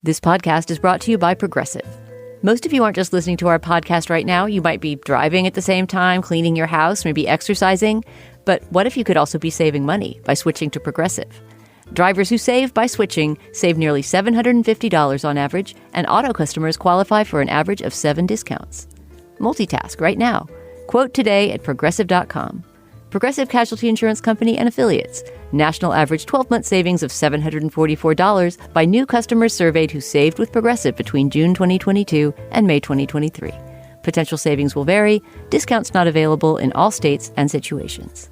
This podcast is brought to you by Progressive. Most of you aren't just listening to our podcast right now. You might be driving at the same time, cleaning your house, maybe exercising. But what if you could also be saving money by switching to Progressive? Drivers who save by switching save nearly $750 on average, and auto customers qualify for an average of 7 discounts. Multitask right now. Quote today at Progressive.com. Progressive Casualty Insurance Company and Affiliates. National average 12-month savings of $744 by new customers surveyed who saved with Progressive between June 2022 and May 2023. Potential savings will vary. Discounts not available in all states and situations.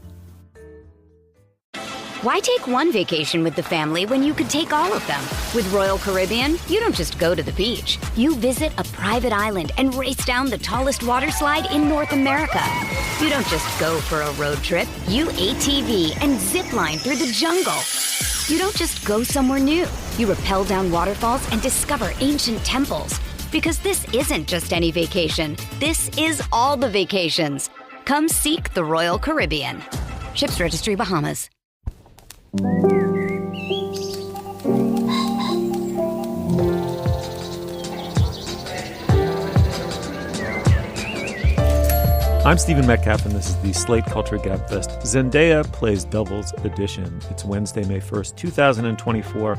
Why take one vacation with the family when you could take all of them? With Royal Caribbean, you don't just go to the beach. You visit a private island and race down the tallest water slide in North America. You don't just go for a road trip. You ATV and zip line through the jungle. You don't just go somewhere new. You rappel down waterfalls and discover ancient temples. Because this isn't just any vacation. This is all the vacations. Come seek the Royal Caribbean. Ships Registry, Bahamas. I'm Stephen Metcalf, and this is the Slate Culture Gabfest Zendaya Plays Doubles edition. It's Wednesday, May 1st, 2024.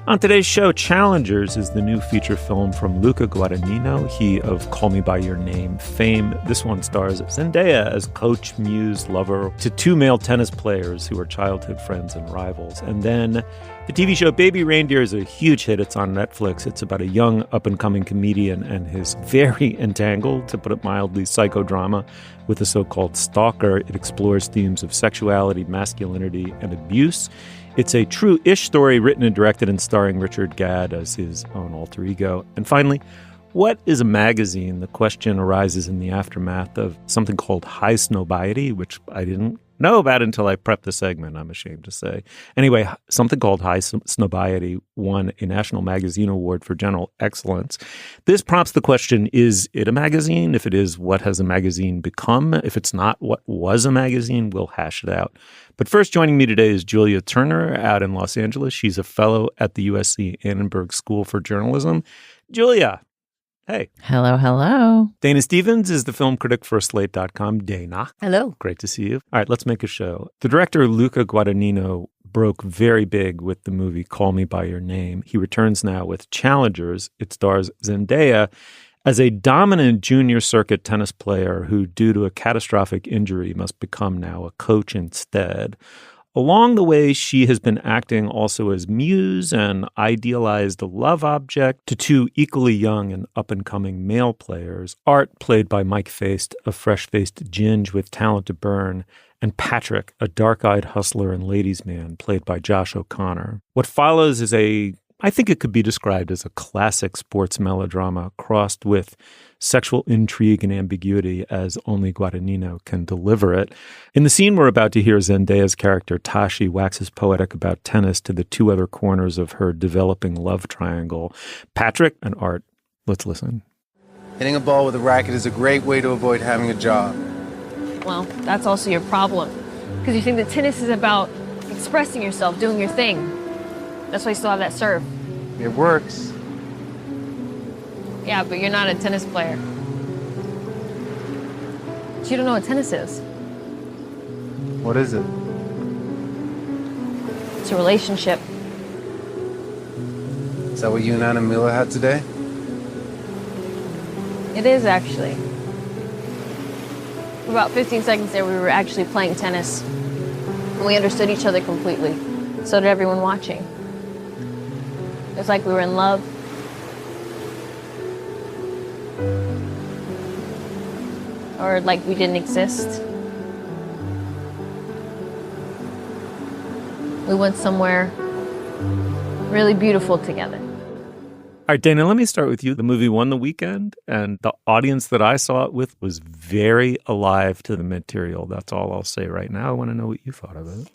On today's show, Challengers is the new feature film from Luca Guadagnino, he of Call Me By Your Name fame. This one stars Zendaya as coach, muse, lover to 2 male tennis players who are childhood friends and rivals. And then the TV show Baby Reindeer is a huge hit. It's on Netflix. It's about a young up-and-coming comedian and his very entangled, to put it mildly, psychodrama with a so-called stalker. It explores themes of sexuality, masculinity, and abuse. It's a true-ish story written and directed and starring Richard Gadd as his own alter ego. And finally, what is a magazine? The question arises in the aftermath of something called high snobiety, which I didn't know about until I prepped the segment, I'm ashamed to say. Anyway, something called high snobiety won a National Magazine Award for General Excellence. This prompts the question, is it a magazine? If it is, what has a magazine become? If it's not, what was a magazine? We'll hash it out. But first, joining me today is Julia Turner out in Los Angeles. She's a fellow at the USC Annenberg School for Journalism. Julia. Hey. Hello, hello. Dana Stevens is the film critic for Slate.com. Dana. Hello. Great to see you. All right, let's make a show. The director, Luca Guadagnino, broke very big with the movie Call Me By Your Name. He returns now with Challengers. It stars Zendaya as a dominant junior circuit tennis player who, due to a catastrophic injury, must become now a coach instead. Along the way, she has been acting also as muse and idealized love object to 2 equally young and up-and-coming male players. Art, played by Mike Feist, a fresh-faced ginge with talent to burn, and Patrick, a dark-eyed hustler and ladies' man, played by Josh O'Connor. What follows is I think it could be described as a classic sports melodrama crossed with sexual intrigue and ambiguity as only Guadagnino can deliver it. In the scene we're about to hear, Zendaya's character Tashi waxes poetic about tennis to the 2 other corners of her developing love triangle, Patrick and Art. Let's listen. Hitting a ball with a racket is a great way to avoid having a job. Well, that's also your problem, because you think that tennis is about expressing yourself, doing your thing. That's why you still have that serve. It works. Yeah, but you're not a tennis player. So you don't know what tennis is. What is it? It's a relationship. Is that what you and Anna Miller had today? It is, actually. For about 15 seconds there, we were actually playing tennis. And we understood each other completely. So did everyone watching. It was like we were in love. Or like we didn't exist. We went somewhere really beautiful together. All right, Dana, let me start with you. The movie won the weekend, and the audience that I saw it with was very alive to the material. That's all I'll say right now. I want to know what you thought of it.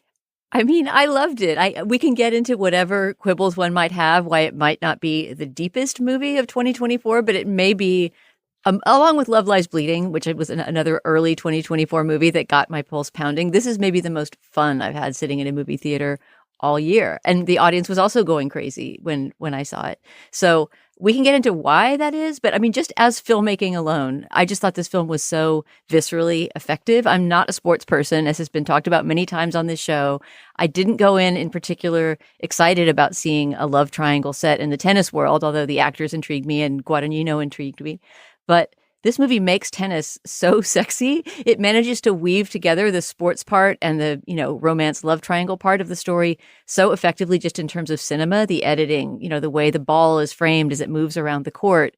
I mean, I loved it. We can get into whatever quibbles one might have, why it might not be the deepest movie of 2024, but it may be, along with Love Lies Bleeding, which was another early 2024 movie that got my pulse pounding. This is maybe the most fun I've had sitting in a movie theater all year. And the audience was also going crazy when I saw it. So we can get into why that is. But I mean, just as filmmaking alone, I just thought this film was so viscerally effective. I'm not a sports person, as has been talked about many times on this show. I didn't go in particular excited about seeing a love triangle set in the tennis world, although the actors intrigued me and Guadagnino intrigued me. But this movie makes tennis so sexy. It manages to weave together the sports part and the, romance love triangle part of the story so effectively, just in terms of cinema, the editing, the way the ball is framed as it moves around the court.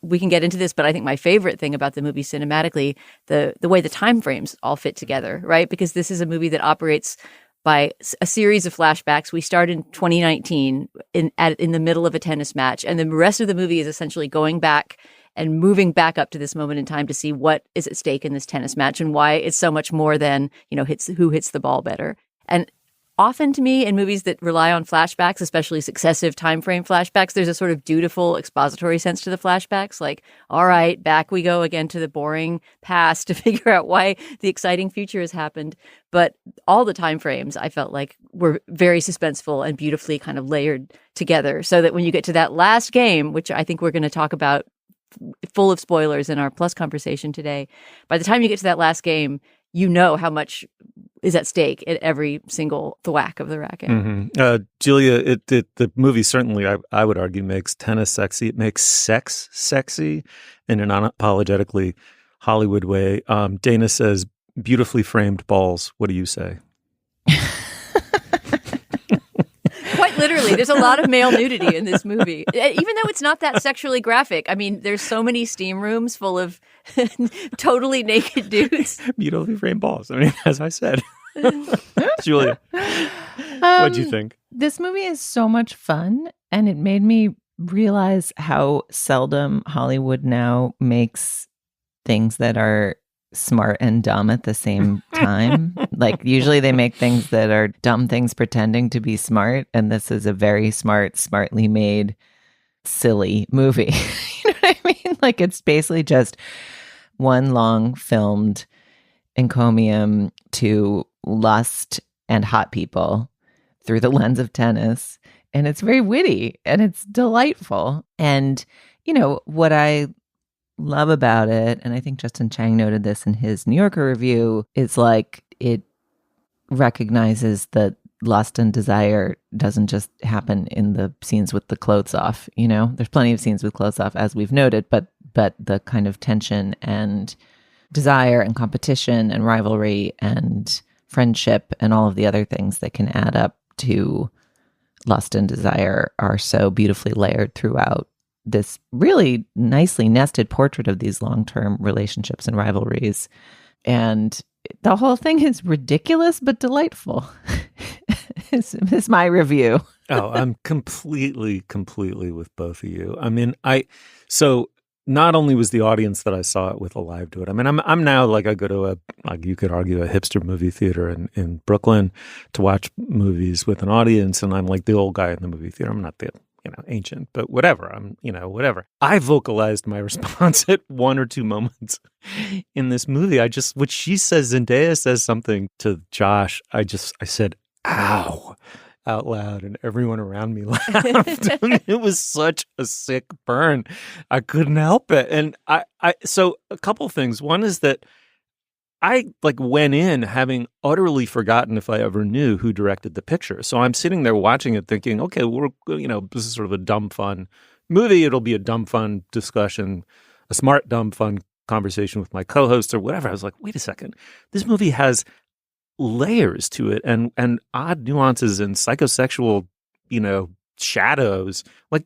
We can get into this, but I think my favorite thing about the movie cinematically, the way the time frames all fit together, right? Because this is a movie that operates by a series of flashbacks. We start in 2019 in the middle of a tennis match, and the rest of the movie is essentially going back and moving back up to this moment in time to see what is at stake in this tennis match and why it's so much more than, who hits the ball better. And often to me, in movies that rely on flashbacks, especially successive time frame flashbacks, there's a sort of dutiful expository sense to the flashbacks. Like, all right, back we go again to the boring past to figure out why the exciting future has happened. But all the time frames, I felt like, were very suspenseful and beautifully kind of layered together, so that when you get to that last game, which I think we're going to talk about full of spoilers in our Plus conversation today, by the time you get to that last game, you know how much is at stake at every single thwack of the racket. Mm-hmm. Julia, the movie certainly, I would argue, makes tennis sexy. It makes sex sexy in an unapologetically Hollywood way. Dana says, beautifully framed balls. What do you say? Quite literally, there's a lot of male nudity in this movie, even though it's not that sexually graphic. I mean, there's so many steam rooms full of totally naked dudes. Beautifully framed balls. I mean, as I said. Julia, what'd you think? This movie is so much fun, and it made me realize how seldom Hollywood now makes things that are smart and dumb at the same time. Like, usually they make things that are dumb things pretending to be smart, and this is a very smart, smartly made, silly movie. You know what I mean? Like, it's basically just one long filmed encomium to lust and hot people through the lens of tennis, and it's very witty and it's delightful. And what I love about it, and I think Justin Chang noted this in his New Yorker review, is like it recognizes that lust and desire doesn't just happen in the scenes with the clothes off. There's plenty of scenes with clothes off, as we've noted, but the kind of tension and desire and competition and rivalry and friendship and all of the other things that can add up to lust and desire are so beautifully layered throughout this really nicely nested portrait of these long-term relationships and rivalries. And the whole thing is ridiculous but delightful. Is my review. Oh, I'm completely with both of you. I mean, so not only was the audience that I saw it with alive to it. I mean, I'm now like, I go to you could argue a hipster movie theater in Brooklyn to watch movies with an audience, and I'm like the old guy in the movie theater. I'm not the ancient, but whatever. Whatever. I vocalized my response at one or two moments in this movie. What she says, Zendaya says something to Josh. I said, ow, out loud, and everyone around me laughed. It was such a sick burn. I couldn't help it. And so a couple things. One is that I went in having utterly forgotten if I ever knew who directed the picture. So I'm sitting there watching it thinking, okay, this is sort of a dumb fun movie. It'll be a dumb fun discussion, a smart dumb fun conversation with my co-hosts or whatever. I was like, wait a second. This movie has layers to it and odd nuances and psychosexual, shadows, like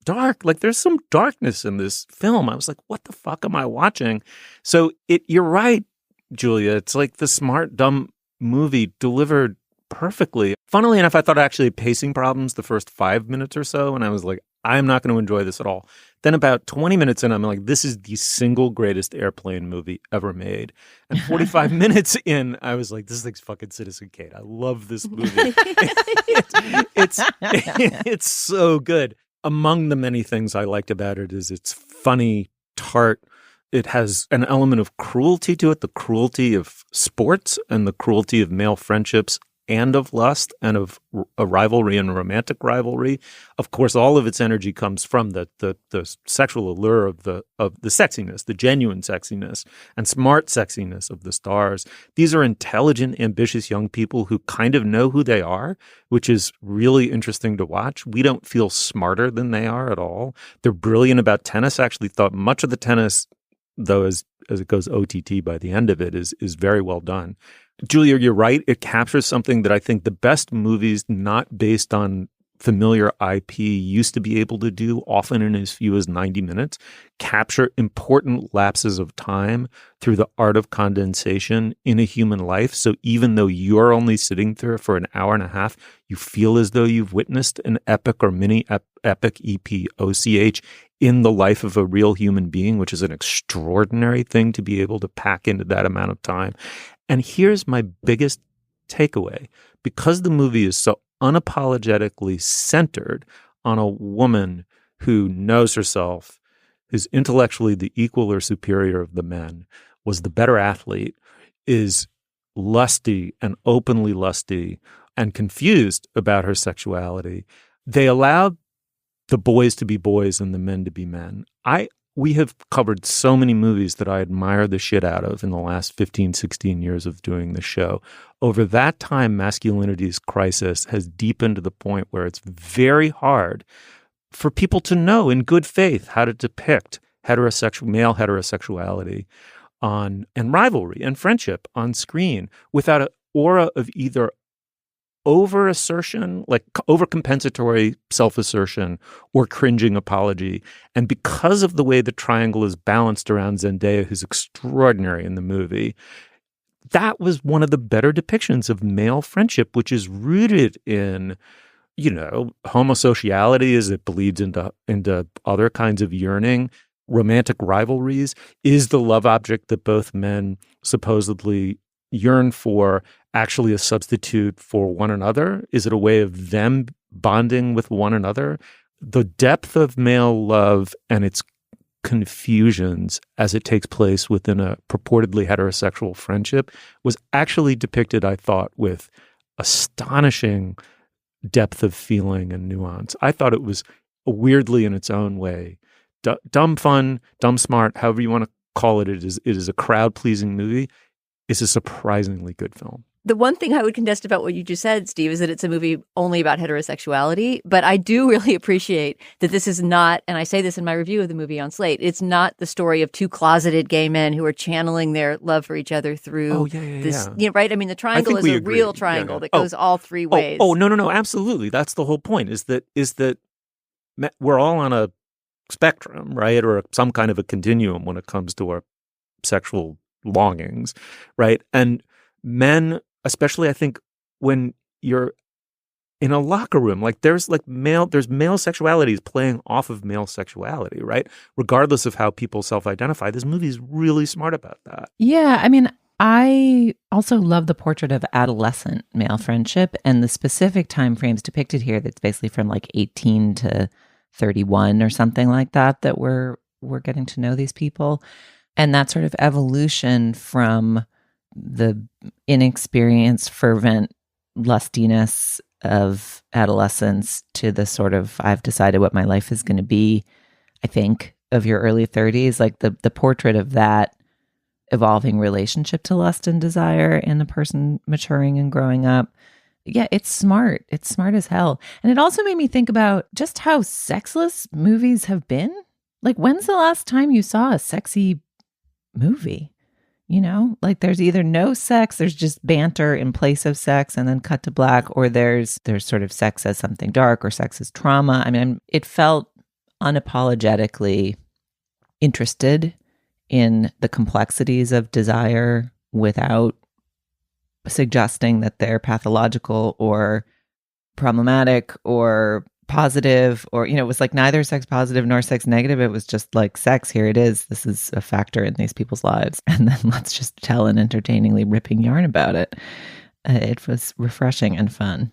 dark, there's some darkness in this film. I was like, what the fuck am I watching? So you're right, Julia. It's like the smart, dumb movie delivered perfectly. Funnily enough, I thought I actually had pacing problems the first 5 minutes or so, and I was like, I'm not going to enjoy this at all. Then about 20 minutes in, I'm like, this is the single greatest airplane movie ever made. And 45 minutes in, I was like, this thing's fucking Citizen Kane. I love this movie. It's so good. Among the many things I liked about it is it's funny, tart. It has an element of cruelty to it, the cruelty of sports and the cruelty of male friendships and of lust and of a rivalry and a romantic rivalry. Of course, all of its energy comes from the sexual allure of the sexiness, the genuine sexiness and smart sexiness of the stars. These are intelligent, ambitious young people who kind of know who they are, which is really interesting to watch. We don't feel smarter than they are at all. They're brilliant about tennis. I actually thought much of the tennis, though, as it goes OTT by the end of it, is very well done. Julia, you're right. It captures something that I think the best movies not based on familiar IP used to be able to do, often in as few as 90 minutes, capture important lapses of time through the art of condensation in a human life. So even though you're only sitting there for an hour and a half, you feel as though you've witnessed an epic or mini epic EPOCH in the life of a real human being, which is an extraordinary thing to be able to pack into that amount of time. And here's my biggest takeaway. Because the movie is so unapologetically centered on a woman who knows herself, who's intellectually the equal or superior of the men, was the better athlete, is lusty and openly lusty and confused about her sexuality, they allowed the boys to be boys and the men to be men. We have covered so many movies that I admire the shit out of in the last 15, 16 years of doing the show. Over that time, masculinity's crisis has deepened to the point where it's very hard for people to know in good faith how to depict male heterosexuality and rivalry and friendship on screen without an aura of either over-assertion, like over-compensatory self-assertion or cringing apology. And because of the way the triangle is balanced around Zendaya, who's extraordinary in the movie, that was one of the better depictions of male friendship, which is rooted in, homosociality as it bleeds into other kinds of yearning. Romantic rivalries is the love object that both men supposedly yearn for actually a substitute for one another? Is it a way of them bonding with one another? The depth of male love and its confusions as it takes place within a purportedly heterosexual friendship was actually depicted, I thought, with astonishing depth of feeling and nuance. I thought it was weirdly in its own way. Dumb fun, dumb smart, however you want to call it. It is a crowd-pleasing movie. It's a surprisingly good film. The one thing I would contest about what you just said, Steve, is that it's a movie only about heterosexuality. But I do really appreciate that this is not, and I say this in my review of the movie on Slate, it's not the story of two closeted gay men who are channeling their love for each other through this, right? I mean, the triangle is a real triangle that goes all three ways. No, absolutely. That's the whole point, is that we're all on a spectrum, right? Or some kind of a continuum when it comes to our sexual longings, right? And men, especially, I think when you're in a locker room, like there's male sexuality is playing off of male sexuality, right? Regardless of how people self-identify, this movie is really smart about that. Yeah, I mean, I also love the portrait of adolescent male friendship and the specific time frames depicted here. That's basically from like 18 to 31 or something like that we're getting to know these people. And that sort of evolution from the inexperienced, fervent lustiness of adolescence to the sort of, I've decided what my life is going to be, I think, of your early 30s, like the portrait of that evolving relationship to lust and desire in the person maturing and growing up. Yeah, it's smart. It's smart as hell. And it also made me think about just how sexless movies have been. Like, when's the last time you saw a sexy movie? Like there's either no sex, there's just banter in place of sex and then cut to black, or there's sort of sex as something dark or sex as trauma. I mean, it felt unapologetically interested in the complexities of desire without suggesting that they're pathological or problematic or positive, or it was like neither sex positive nor sex negative. It was just like, sex, here it is, this is a factor in these people's lives, and then let's just tell an entertainingly ripping yarn about it. It was refreshing and fun.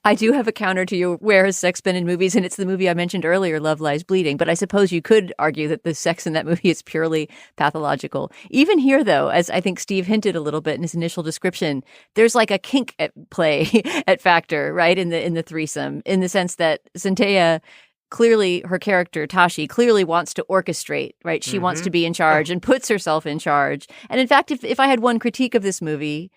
I do have a counter to your where has sex been in movies, and it's the movie I mentioned earlier, Love Lies Bleeding. But I suppose you could argue that the sex in that movie is purely pathological. Even here, though, as I think Steve hinted a little bit in his initial description, there's like a kink at play at factor, right, in the threesome, in the sense that Zendaya, clearly her character, Tashi, clearly wants to orchestrate, right? She wants to be in charge and puts herself in charge. And in fact, if I had one critique of this movie,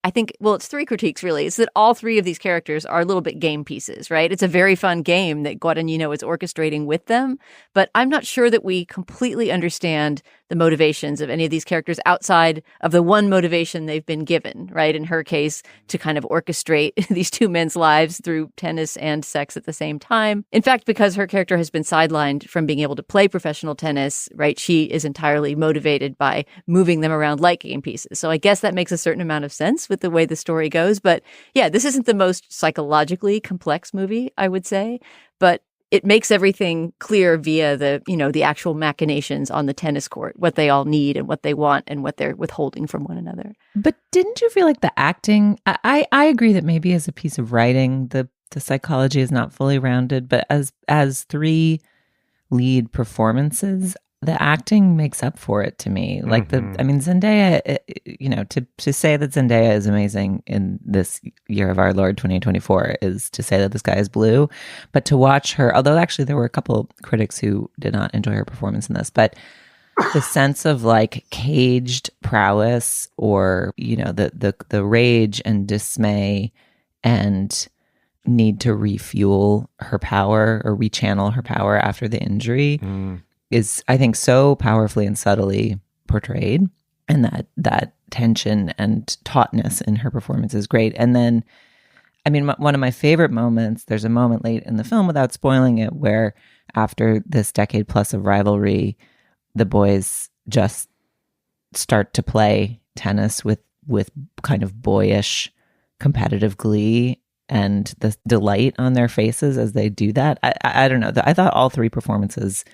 I think, well, it's three critiques, really. It's that all three of these characters are a little bit game pieces, right? It's a very fun game that Guadagnino is orchestrating with them. But I'm not sure that we completely understand the motivations of any of these characters outside of the one motivation they've been given, right? In her case, to kind of orchestrate these two men's lives through tennis and sex at the same time. In fact, because her character has been sidelined from being able to play professional tennis, right? She is entirely motivated by moving them around like game pieces. So I guess that makes a certain amount of sense with the way the story goes. But yeah, this isn't the most psychologically complex movie, I would say, but it makes everything clear via the actual machinations on the tennis court, what they all need and what they want and what they're withholding from one another. But didn't you feel like the acting, I agree that maybe as a piece of writing, the psychology is not fully rounded, but as three lead performances, the acting makes up for it to me. Like Zendaya, to say that Zendaya is amazing in this year of our Lord 2024 is to say that the sky is blue. But to watch her, although actually there were a couple critics who did not enjoy her performance in this, but the sense of like caged prowess or, the rage and dismay and need to refuel her power or rechannel her power after the injury is, I think, so powerfully and subtly portrayed, and that tension and tautness in her performance is great. And then, I mean, one of my favorite moments, there's a moment late in the film, without spoiling it, where after this decade plus of rivalry, the boys just start to play tennis with kind of boyish competitive glee and the delight on their faces as they do that. I don't know. I thought all three performances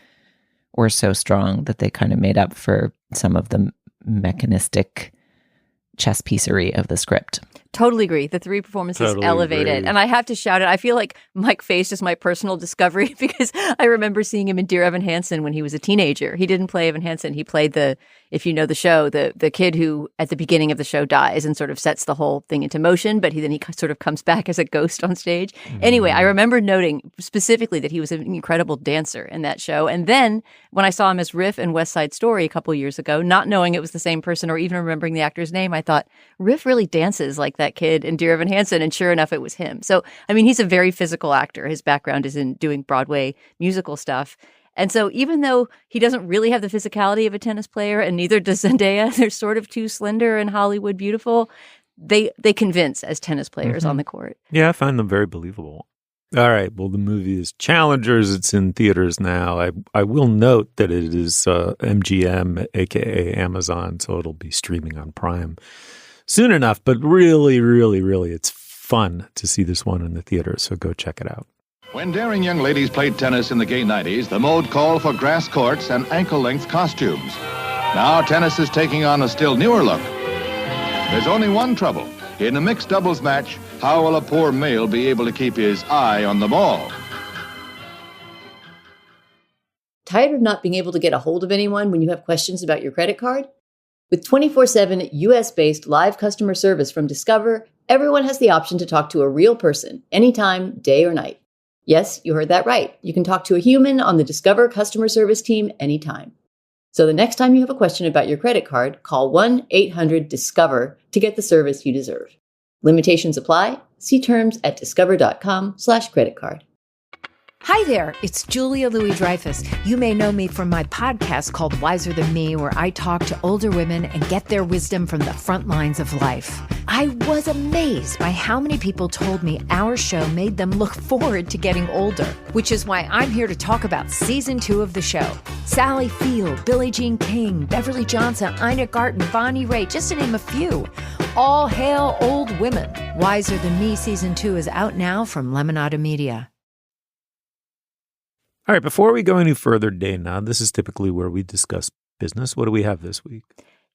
were so strong that they kind of made up for some of the mechanistic chess piecery of the script. Totally agree. The three performances elevated. And I have to shout it. I feel like Mike Faced is my personal discovery because I remember seeing him in Dear Evan Hansen when he was a teenager. He didn't play Evan Hansen. He played if you know the show, the kid who at the beginning of the show dies and sort of sets the whole thing into motion, but he sort of comes back as a ghost on stage. Anyway, I remember noting specifically that he was an incredible dancer in that show. And then when I saw him as Riff in West Side Story a couple years ago, not knowing it was the same person or even remembering the actor's name, I thought, Riff really dances like that kid in Dear Evan Hansen, and sure enough, it was him. So, I mean, he's a very physical actor. His background is in doing Broadway musical stuff. And so even though he doesn't really have the physicality of a tennis player, and neither does Zendaya, they're sort of too slender and Hollywood beautiful, they convince as tennis players on the court. Yeah, I find them very believable. All right, well, the movie is Challengers. It's in theaters now. I will note that it is MGM, a.k.a. Amazon, so it'll be streaming on Prime soon enough. But really, really, really, it's fun to see this one in the theater, so go check it out. When daring young ladies played tennis in the gay 90s, the mode called for grass courts and ankle-length costumes. Now tennis is taking on a still newer look. There's only one trouble. In a mixed doubles match, how will a poor male be able to keep his eye on the ball? Tired of not being able to get a hold of anyone when you have questions about your credit card? With 24/7 US-based live customer service from Discover, everyone has the option to talk to a real person anytime, day or night. Yes, you heard that right. You can talk to a human on the Discover customer service team anytime. So the next time you have a question about your credit card, call 1-800-DISCOVER to get the service you deserve. Limitations apply. See terms at discover.com/creditcard. Hi there, it's Julia Louis-Dreyfus. You may know me from my podcast called Wiser Than Me, where I talk to older women and get their wisdom from the front lines of life. I was amazed by how many people told me our show made them look forward to getting older, which is why I'm here to talk about season 2 of the show. Sally Field, Billie Jean King, Beverly Johnson, Ina Garten, Bonnie Raitt, just to name a few. All hail old women. Wiser Than Me season 2 is out now from Lemonada Media. All right, before we go any further, Dana, this is typically where we discuss business. What do we have this week?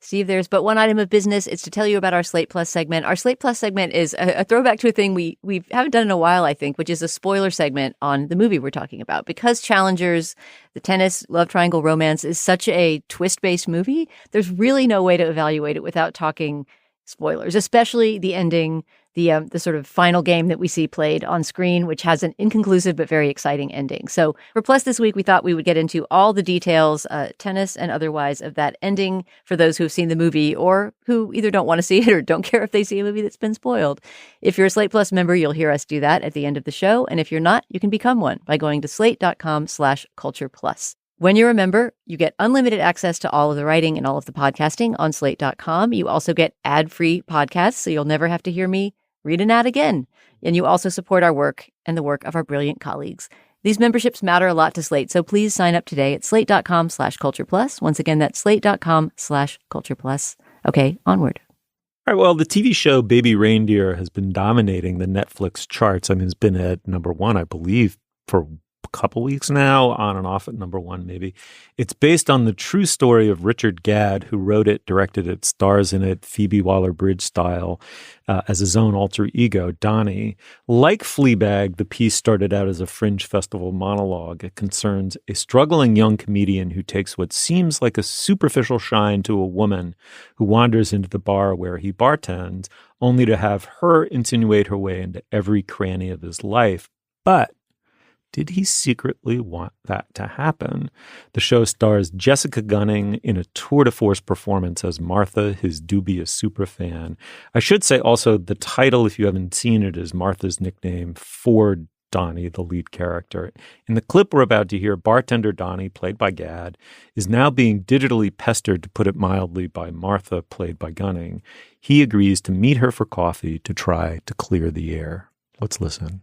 Steve, there's but one item of business. It's to tell you about our Slate Plus segment. Our Slate Plus segment is a throwback to a thing we haven't done in a while, I think, which is a spoiler segment on the movie we're talking about. Because Challengers, the tennis love triangle romance, is such a twist-based movie, there's really no way to evaluate it without talking spoilers, especially the ending, the sort of final game that we see played on screen, which has an inconclusive but very exciting ending. So for Plus this week, we thought we would get into all the details, tennis and otherwise, of that ending for those who have seen the movie or who either don't want to see it or don't care if they see a movie that's been spoiled. If you're a Slate Plus member, you'll hear us do that at the end of the show. And if you're not, you can become one by going to slate.com/cultureplus. When you're a member, you get unlimited access to all of the writing and all of the podcasting on slate.com. You also get ad-free podcasts, so you'll never have to hear me read an ad again. And you also support our work and the work of our brilliant colleagues. These memberships matter a lot to Slate, so please sign up today at slate.com/cultureplus. Once again, that's slate.com/cultureplus. Okay, onward. All right, well, the TV show Baby Reindeer has been dominating the Netflix charts. I mean, it's been at number one, I believe, for couple weeks now, on and off at number one, maybe. It's based on the true story of Richard Gadd, who wrote it, directed it, stars in it, Phoebe Waller-Bridge style, as his own alter ego, Donnie. Like Fleabag, the piece started out as a Fringe Festival monologue. It concerns a struggling young comedian who takes what seems like a superficial shine to a woman who wanders into the bar where he bartends, only to have her insinuate her way into every cranny of his life. But did he secretly want that to happen? The show stars Jessica Gunning in a tour de force performance as Martha, his dubious superfan. I should say also the title, if you haven't seen it, is Martha's nickname for Donnie, the lead character. In the clip we're about to hear, bartender Donnie, played by Gadd, is now being digitally pestered, to put it mildly, by Martha, played by Gunning. He agrees to meet her for coffee to try to clear the air. Let's listen.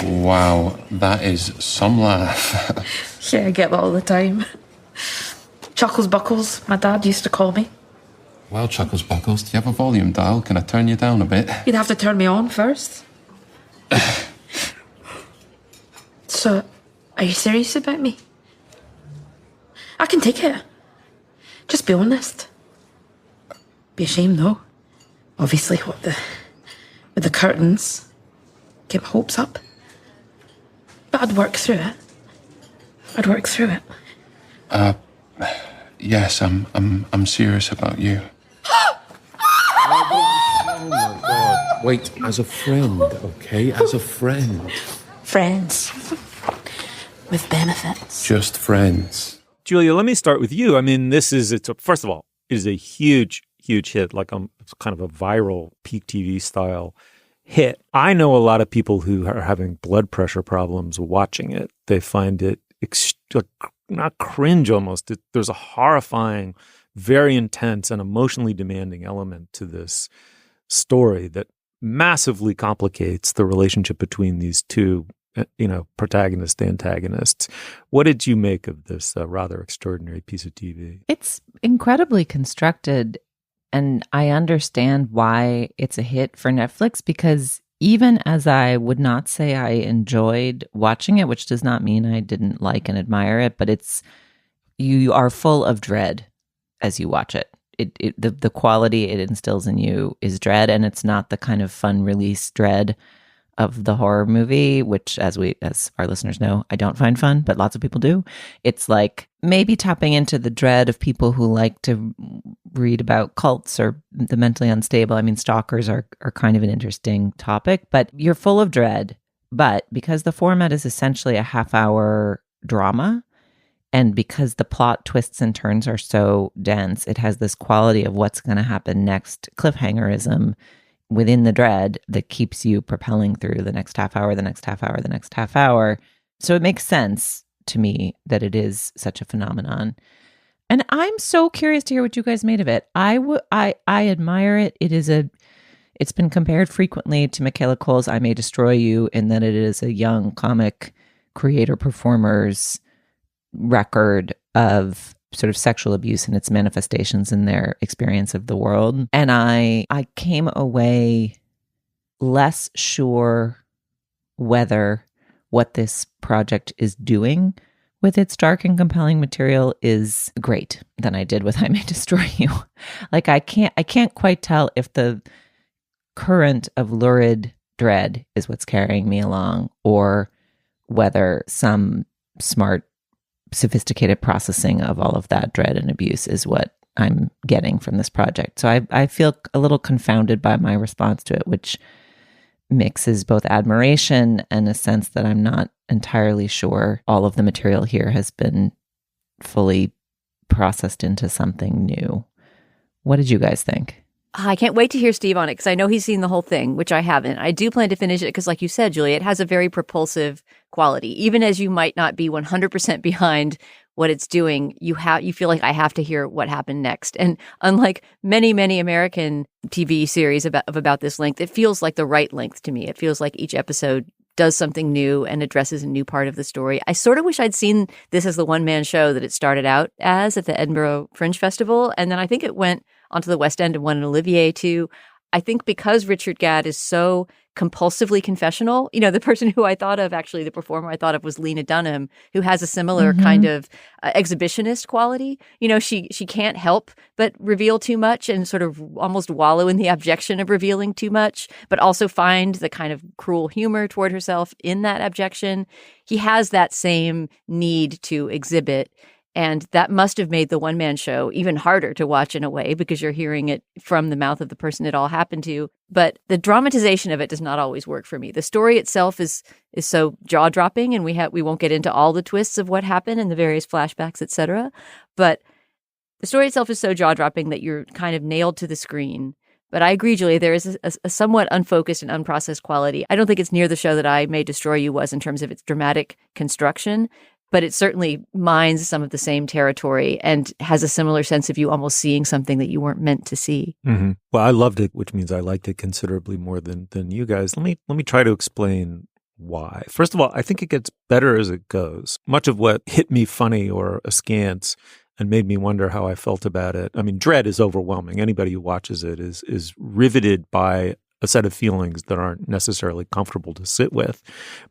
Wow, that is some laugh. Yeah, I get that all the time. Chuckles Buckles, my dad used to call me. Well, Chuckles Buckles, do you have a volume dial? Can I turn you down a bit? You'd have to turn me on first. So, are you serious about me? I can take it. Just be honest. Be ashamed, though. Obviously, with the curtains, get my hopes up. But I'd work through it. Yes, I'm serious about you. Oh my God. Wait, as a friend, okay? As a friend. Friends. With benefits. Just friends. Julia, let me start with you. I mean, first of all, it is a huge hit, like it's kind of a viral peak TV style hit. I know a lot of people who are having blood pressure problems watching it. They find it not cringe almost. There's a horrifying, very intense and emotionally demanding element to this story that massively complicates the relationship between these two, protagonist, antagonists. What did you make of this rather extraordinary piece of TV? It's incredibly constructed. And I understand why it's a hit for Netflix, because even as I would not say I enjoyed watching it, which does not mean I didn't like and admire it, but you are full of dread as you watch it. The quality it instills in you is dread, and it's not the kind of fun release dread of the horror movie, which as our listeners know, I don't find fun, but lots of people do. It's like maybe tapping into the dread of people who like to read about cults or the mentally unstable. I mean, stalkers are kind of an interesting topic, but you're full of dread. But because the format is essentially a half-hour drama, and because the plot twists and turns are so dense, it has this quality of what's going to happen next, cliffhangerism within the dread that keeps you propelling through the next half hour, the next half hour, the next half hour. So it makes sense to me that it is such a phenomenon. And I'm so curious to hear what you guys made of it. I admire it. It's been compared frequently to Michaela Cole's I May Destroy You, in that it is a young comic creator performer's record of sort of sexual abuse and its manifestations in their experience of the world. And I came away less sure whether what this project is doing with its dark and compelling material is great than I did with I May Destroy You. Like I can't quite tell if the current of lurid dread is what's carrying me along, or whether some smart, sophisticated processing of all of that dread and abuse is what I'm getting from this project. So I feel a little confounded by my response to it, which mixes both admiration and a sense that I'm not entirely sure all of the material here has been fully processed into something new. What did you guys think? I can't wait to hear Steve on it because I know he's seen the whole thing, which I haven't. I do plan to finish it because, like you said, Julia, it has a very propulsive quality. Even as you might not be 100% behind what it's doing, you feel like I have to hear what happened next. And unlike many, many American TV series about this length, it feels like the right length to me. It feels like each episode does something new and addresses a new part of the story. I sort of wish I'd seen this as the one-man show that it started out as at the Edinburgh Fringe Festival. And then I think it went onto the West End and won an Olivier too. I think because Richard Gadd is so compulsively confessional, the person who I thought of, actually the performer I thought of was Lena Dunham, who has a similar kind of exhibitionist quality. She can't help but reveal too much and sort of almost wallow in the abjection of revealing too much, but also find the kind of cruel humor toward herself in that abjection. He has that same need to exhibit. And that must have made the one-man show even harder to watch in a way because you're hearing it from the mouth of the person it all happened to. But the dramatization of it does not always work for me. The story itself is so jaw-dropping, and we won't get into all the twists of what happened and the various flashbacks, etc. But the story itself is so jaw-dropping that you're kind of nailed to the screen. But I agree, Julia, there is a somewhat unfocused and unprocessed quality. I don't think it's near the show that I May Destroy You was in terms of its dramatic construction, but it certainly mines some of the same territory and has a similar sense of you almost seeing something that you weren't meant to see. Mm-hmm. Well, I loved it, which means I liked it considerably more than you guys. Let me try to explain why. First of all, I think it gets better as it goes. Much of what hit me funny or askance and made me wonder how I felt about it. I mean, dread is overwhelming. Anybody who watches it is riveted by a set of feelings that aren't necessarily comfortable to sit with,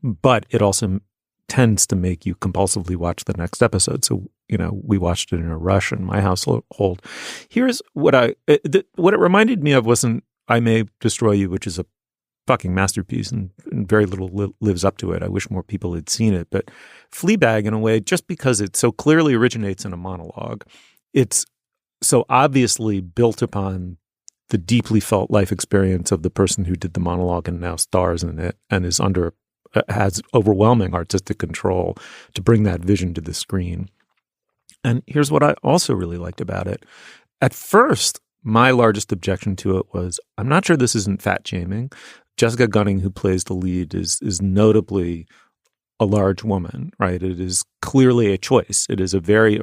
but it also tends to make you compulsively watch the next episode. So, we watched it in a rush in my household. Here's what what it reminded me of wasn't I May Destroy You, which is a fucking masterpiece and very little lives up to it. I wish more people had seen it. But Fleabag, in a way, just because it so clearly originates in a monologue, it's so obviously built upon the deeply felt life experience of the person who did the monologue and now stars in it and has overwhelming artistic control to bring that vision to the screen. And here's what I also really liked about it. At first, my largest objection to it was, I'm not sure this isn't fat shaming. Jessica Gunning, who plays the lead, is notably a large woman, right? It is clearly a choice. It is a very,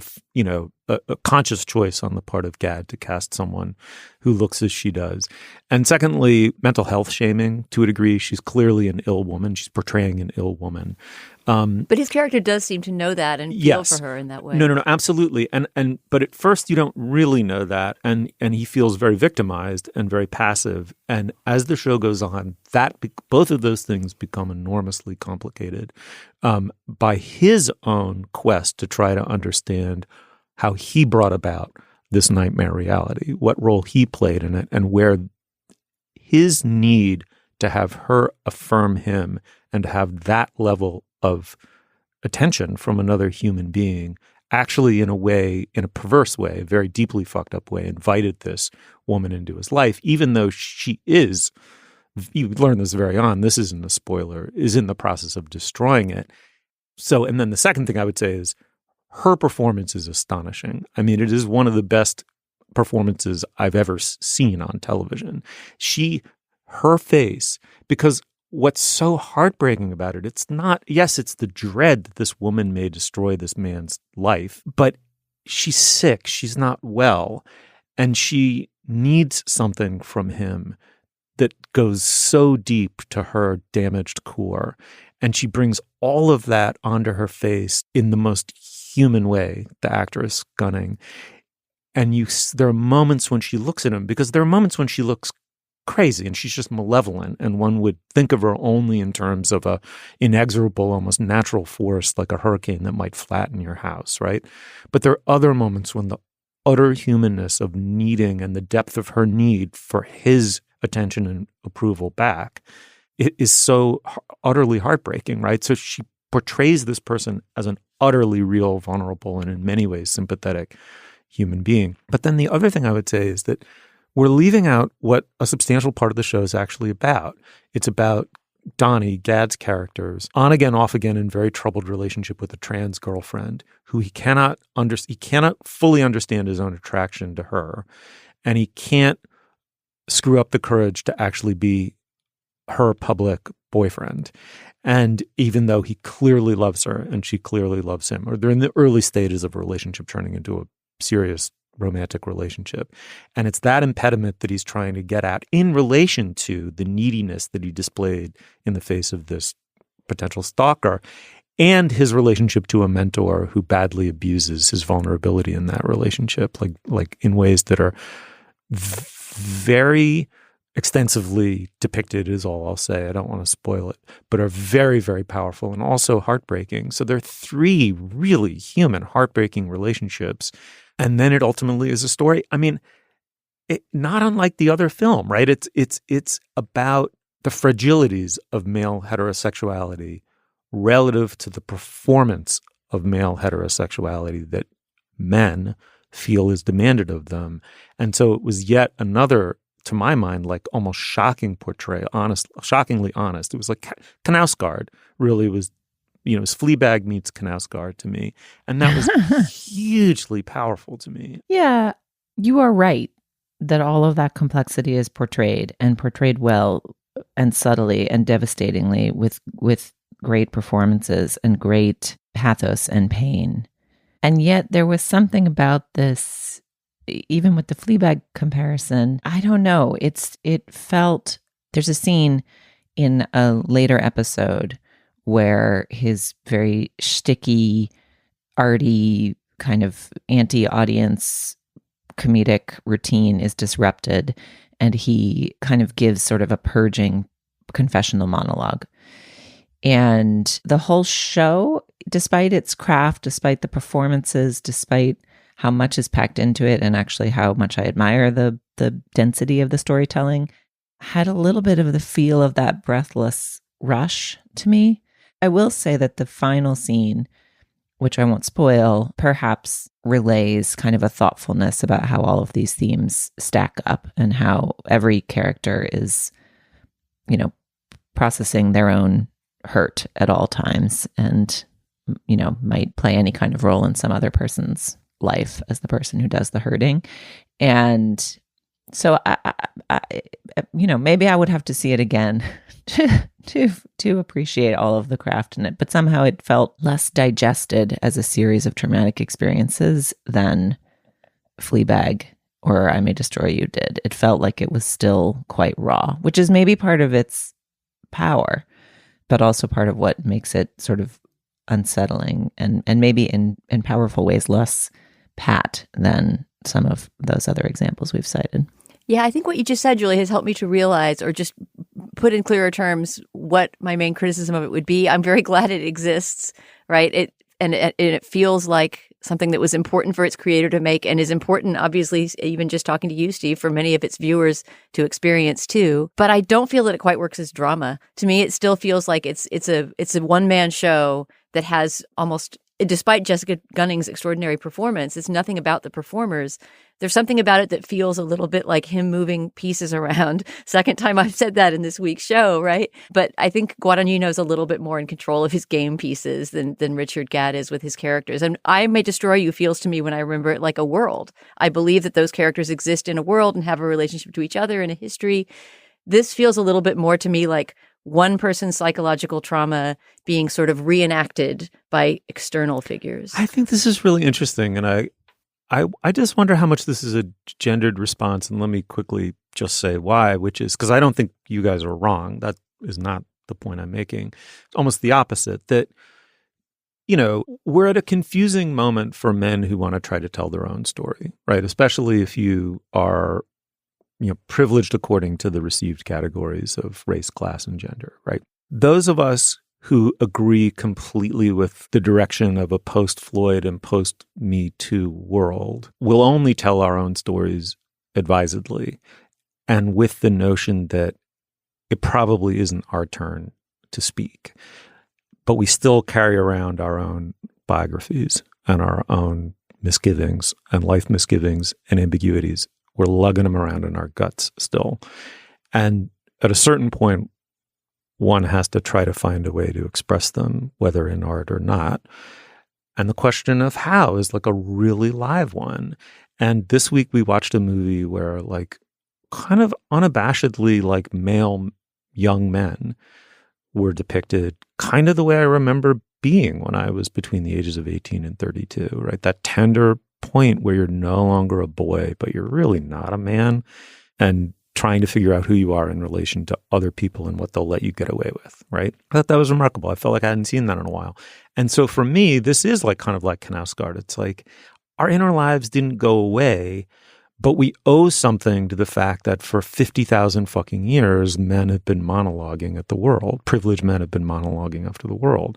a conscious choice on the part of Gadd to cast someone who looks as she does. And secondly, mental health shaming to a degree. She's clearly an ill woman. She's portraying an ill woman. But his character does seem to know that and feel for her in that way. No, absolutely. But at first you don't really know that, and he feels very victimized and very passive. And as the show goes on, both of those things become enormously complicated by his own quest to try to understand how he brought about this nightmare reality, what role he played in it, and where his need to have her affirm him and to have that level of attention from another human being actually in a perverse way, a very deeply fucked up way, invited this woman into his life, even though she is, you learn this very on, this isn't a spoiler, is in the process of destroying it. So, and then the second thing I would say is her performance is astonishing. I mean, it is one of the best performances I've ever seen on television. Her face, because what's so heartbreaking about it, it's the dread that this woman may destroy this man's life, but she's sick, she's not well, and she needs something from him that goes so deep to her damaged core. And she brings all of that onto her face in the most human way, the actress Gunning. And there are moments when she looks at him, because there are moments when she looks crazy and she's just malevolent. And one would think of her only in terms of a inexorable, almost natural force like a hurricane that might flatten your house, right? But there are other moments when the utter humanness of needing and the depth of her need for his attention and approval back, it is so utterly heartbreaking, right? So she portrays this person as an utterly real, vulnerable, and in many ways sympathetic human being. But then the other thing I would say is that we're leaving out what a substantial part of the show is actually about. It's about Donnie, Gad's character's on again, off again in very troubled relationship with a trans girlfriend who he cannot fully understand his own attraction to her. And he can't screw up the courage to actually be her public boyfriend. And even though he clearly loves her and she clearly loves him, or they're in the early stages of a relationship turning into a serious romantic relationship. And it's that impediment that he's trying to get at in relation to the neediness that he displayed in the face of this potential stalker and his relationship to a mentor who badly abuses his vulnerability in that relationship, like in ways that are very extensively depicted is all I'll say. I don't want to spoil it, but are very, very powerful and also heartbreaking. So there are three really human, heartbreaking relationships. And then it ultimately is a story. I mean, not unlike the other film, right? It's about the fragilities of male heterosexuality relative to the performance of male heterosexuality that men feel is demanded of them. And so it was yet another, to my mind, like almost shocking portrayal, shockingly honest. It was like Knausgaard really was, it was Fleabag meets Knausgaard to me. And that was hugely powerful to me. Yeah, you are right that all of that complexity is portrayed well and subtly and devastatingly with great performances and great pathos and pain. And yet there was something about this, even with the Fleabag comparison, I don't know. It felt, there's a scene in a later episode where his very shticky, arty, kind of anti-audience comedic routine is disrupted, and he kind of gives sort of a purging confessional monologue. And the whole show, despite its craft, despite the performances, despite how much is packed into it, and actually how much I admire the density of the storytelling, had a little bit of the feel of that breathless rush to me. I will say that the final scene, which I won't spoil, perhaps relays kind of a thoughtfulness about how all of these themes stack up and how every character is, processing their own hurt at all times and, might play any kind of role in some other person's life as the person who does the hurting. And so I maybe I would have to see it again to appreciate all of the craft in it, but somehow it felt less digested as a series of traumatic experiences than Fleabag or I May Destroy You did. It felt like it was still quite raw, which is maybe part of its power, but also part of what makes it sort of unsettling and maybe in powerful ways less pat than some of those other examples we've cited. Yeah, I think what you just said, Julie, has helped me to realize or just put in clearer terms what my main criticism of it would be. I'm very glad it exists, right? It feels like something that was important for its creator to make and is important, obviously, even just talking to you, Steve, for many of its viewers to experience too. But I don't feel that it quite works as drama. To me, it still feels like it's a one-man show that has almost, despite Jessica Gunning's extraordinary performance, it's nothing about the performers. There's something about it that feels a little bit like him moving pieces around. Second time I've said that in this week's show, right? But I think Guadagnino's a little bit more in control of his game pieces than Richard Gadd is with his characters. And I May Destroy You feels to me when I remember it like a world. I believe that those characters exist in a world and have a relationship to each other and a history. This feels a little bit more to me like one person's psychological trauma being sort of reenacted by external figures. I think this is really interesting. And I just wonder how much this is a gendered response. And let me quickly just say why, which is because I don't think you guys are wrong. That is not the point I'm making. It's almost the opposite, that, we're at a confusing moment for men who want to try to tell their own story, right? Especially if you are privileged according to the received categories of race, class, and gender, right? Those of us who agree completely with the direction of a post-Floyd and post-Me Too world will only tell our own stories advisedly, and with the notion that it probably isn't our turn to speak. But we still carry around our own biographies and our own misgivings and life misgivings and ambiguities. We're lugging them around in our guts still. And at a certain point, one has to try to find a way to express them, whether in art or not. And the question of how is like a really live one. And this week we watched a movie where like kind of unabashedly like male young men were depicted kind of the way I remember being when I was between the ages of 18 and 32, right? That tender point where you're no longer a boy, but you're really not a man, and trying to figure out who you are in relation to other people and what they'll let you get away with, right? I thought that was remarkable. I felt like I hadn't seen that in a while. And so for me, this is like kind of like Knausgaard. It's like our inner lives didn't go away, but we owe something to the fact that for 50,000 fucking years, men have been monologuing at the world. Privileged men have been monologuing after the world,